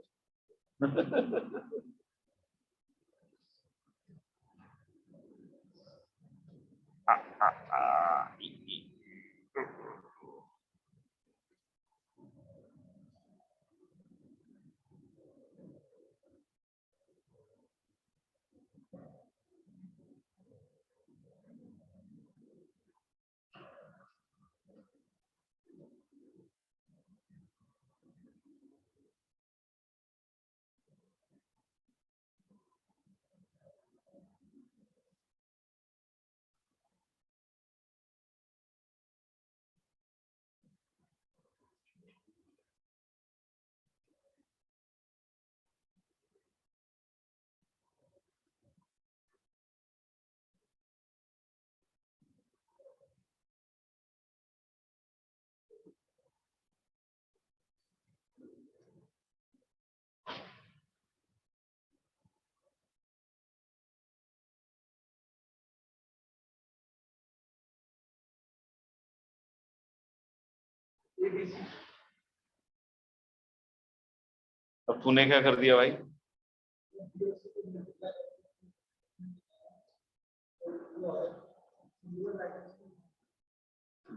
अब तूने क्या कर दिया भाई?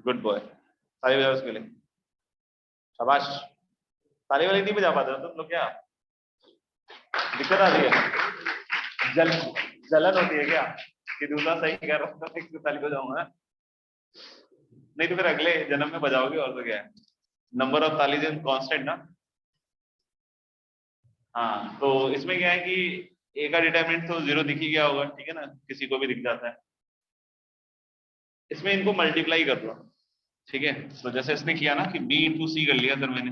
गुड बॉय, ताली बजाओ उसके लिए, शाबाश। ताली वाली नहीं बजा पाते हो तुम लोग क्या? दिक्कत आ रही है? जलन होती है क्या कि दूसरा सही कर रहा था, एक ताली बजाऊंगा? नहीं तो फिर अगले जन्म में बजाओगे, और तो क्या है। नंबर ऑफ तालीज इन कांस्टेंट ना। हाँ, तो इसमें क्या है कि ए का डिटरमिनेंट तो 0 दिख ही गया होगा, ठीक है ना, किसी को भी दिख जाता है। इसमें इनको मल्टीप्लाई कर लो, ठीक है। तो जैसे इसने किया ना कि B इंटू सी कर लिया सर मैंने।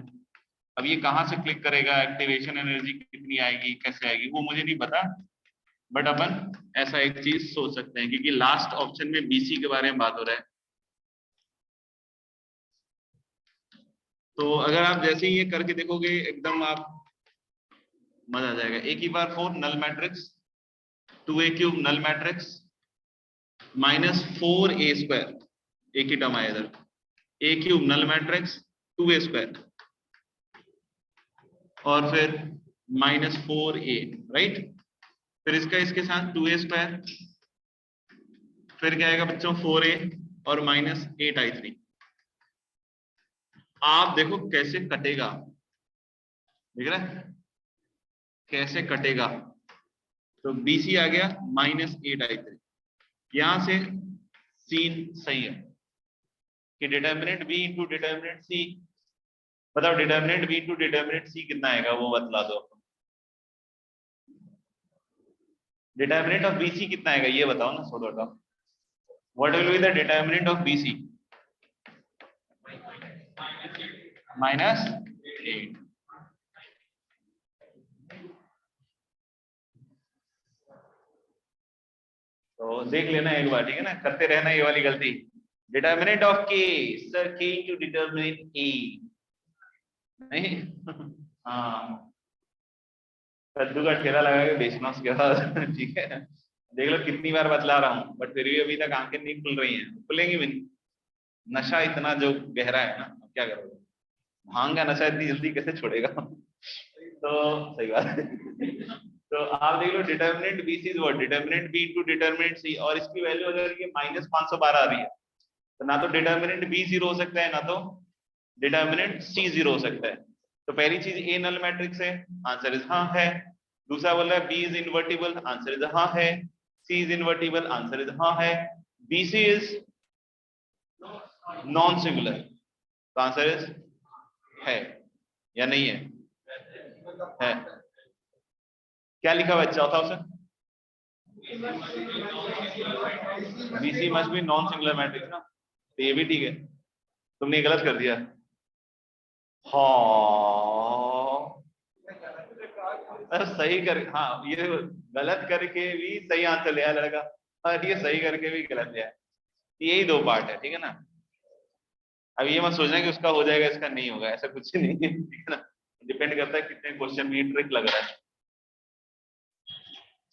अब ये कहाँ से क्लिक करेगा, एक्टिवेशन एनर्जी कितनी आएगी, कैसे आएगी, वो मुझे नहीं पता। बट अपन ऐसा एक चीज सोच सकते हैं, क्योंकि लास्ट ऑप्शन में BC के बारे में बात हो रहा है। तो अगर आप जैसे ही ये करके देखोगे, एकदम आप मजा आ जाएगा। a की power 4 null matrix, 2a cube null matrix, minus 4a square, एक ही टर्म आया इधर, a cube null matrix, 2a square, और फिर माइनस 4a, राइट। फिर इसका इसके साथ 2a स्क्वायर, फिर क्या आएगा बच्चों 4a और माइनस 8i3। आप देखो कैसे कटेगा, देख रहे हैं कैसे कटेगा। तो BC आ गया माइनस 8i3। यहां से सीन सही है कि determinant B into determinant C, बताओ determinant B into determinant C कितना आएगा वो बतला दो। डिटर्मिनेंट ऑफ BC कितना आएगा ये बताओ ना, सोलो बताओ। What will be the determinant of BC? Minus 8। तो देख लेना एक बार, ठीक है ना, करते रहना ये वाली गलती। Determinant of K, sir K into determinant A नहीं हाँ, कद्दू का ठेला लगा के बेचना उसके बाद ठीक है। देख लो कितनी बार बतला रहा हूँ, बट फिर भी अभी तक आंखें नहीं खुल रही हैं, खुलेंगी भी नहीं। नशा इतना जो गहरा है ना, अब क्या करोगे, भांग का नशा इतनी जल्दी कैसे छोड़ेगा तो सही बात है। तो आप देख लो determinant BC is what, determinant B into determinant C, और इसकी वैल्यू अगर ये माइनस 512 आ रही है तो ना तो डिटर्मिनेंट B 0 हो सकता है, ना तो डिटर्मिनेंट C 0 हो सकता है। तो पहली चीज A नल मैट्रिक्स है, आंसर इज हाँ है। दूसरा बोल रहा है B is invertible, answer is हाँ है। C is invertible, answer is हाँ है। BC इज नॉन सिंगुलर, तो आंसर इज है या नहीं है? है। क्या लिखा हुआ है चौथा option? BC must be non singular matrix ना, तो ये भी ठीक है। तुमने ये गलत कर दिया। हाँ सही कर, हाँ ये गलत करके भी सही आंसर लिया लड़का, और ये सही करके भी गलत लिया। यही दो पार्ट है, ठीक है ना। अब ये मत सोचना कि उसका हो जाएगा इसका नहीं होगा, ऐसा कुछ नहीं है, ठीक है ना। डिपेंड करता है कितने क्वेश्चन में ट्रिक लग रहा है।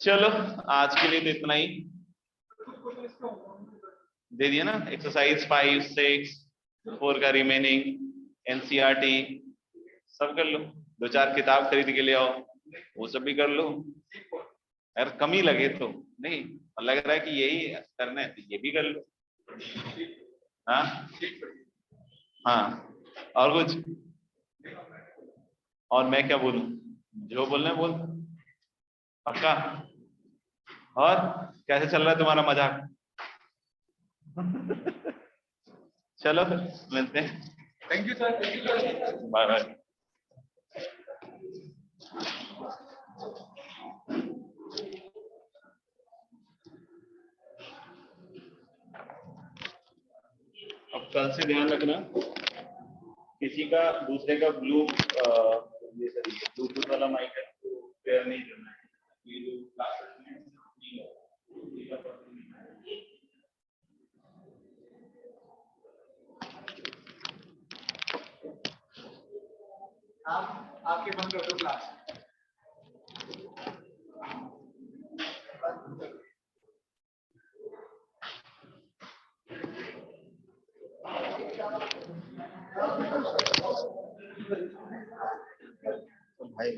चलो आज के लिए तो इतना ही दे दिया ना, एक्सरसाइज 5, 6, 4 का रिमेनिंग, NCERT सब कर लो। 2-4 किताब खरीद के ले आओ, वो सब भी कर लो। अगर कमी लगे तो नहीं, लग रहा है कि यही करना है तो ये भी कर लो। हाँ हाँ, और कुछ? और मैं क्या बोलूं, जो बोलना है बोल, पक्का। और कैसे चल रहा है तुम्हारा मजाक? चलो फिर मिलते हैं। Thank you sir, thank you sir, bye bye. अब कल से ध्यान रखना, किसी का दूसरे का ब्लूटूथ वाला माइक है तो पेयर नहीं करना है। ये जो क्लासेस में आप आपके बंद कर दो क्लास। भाई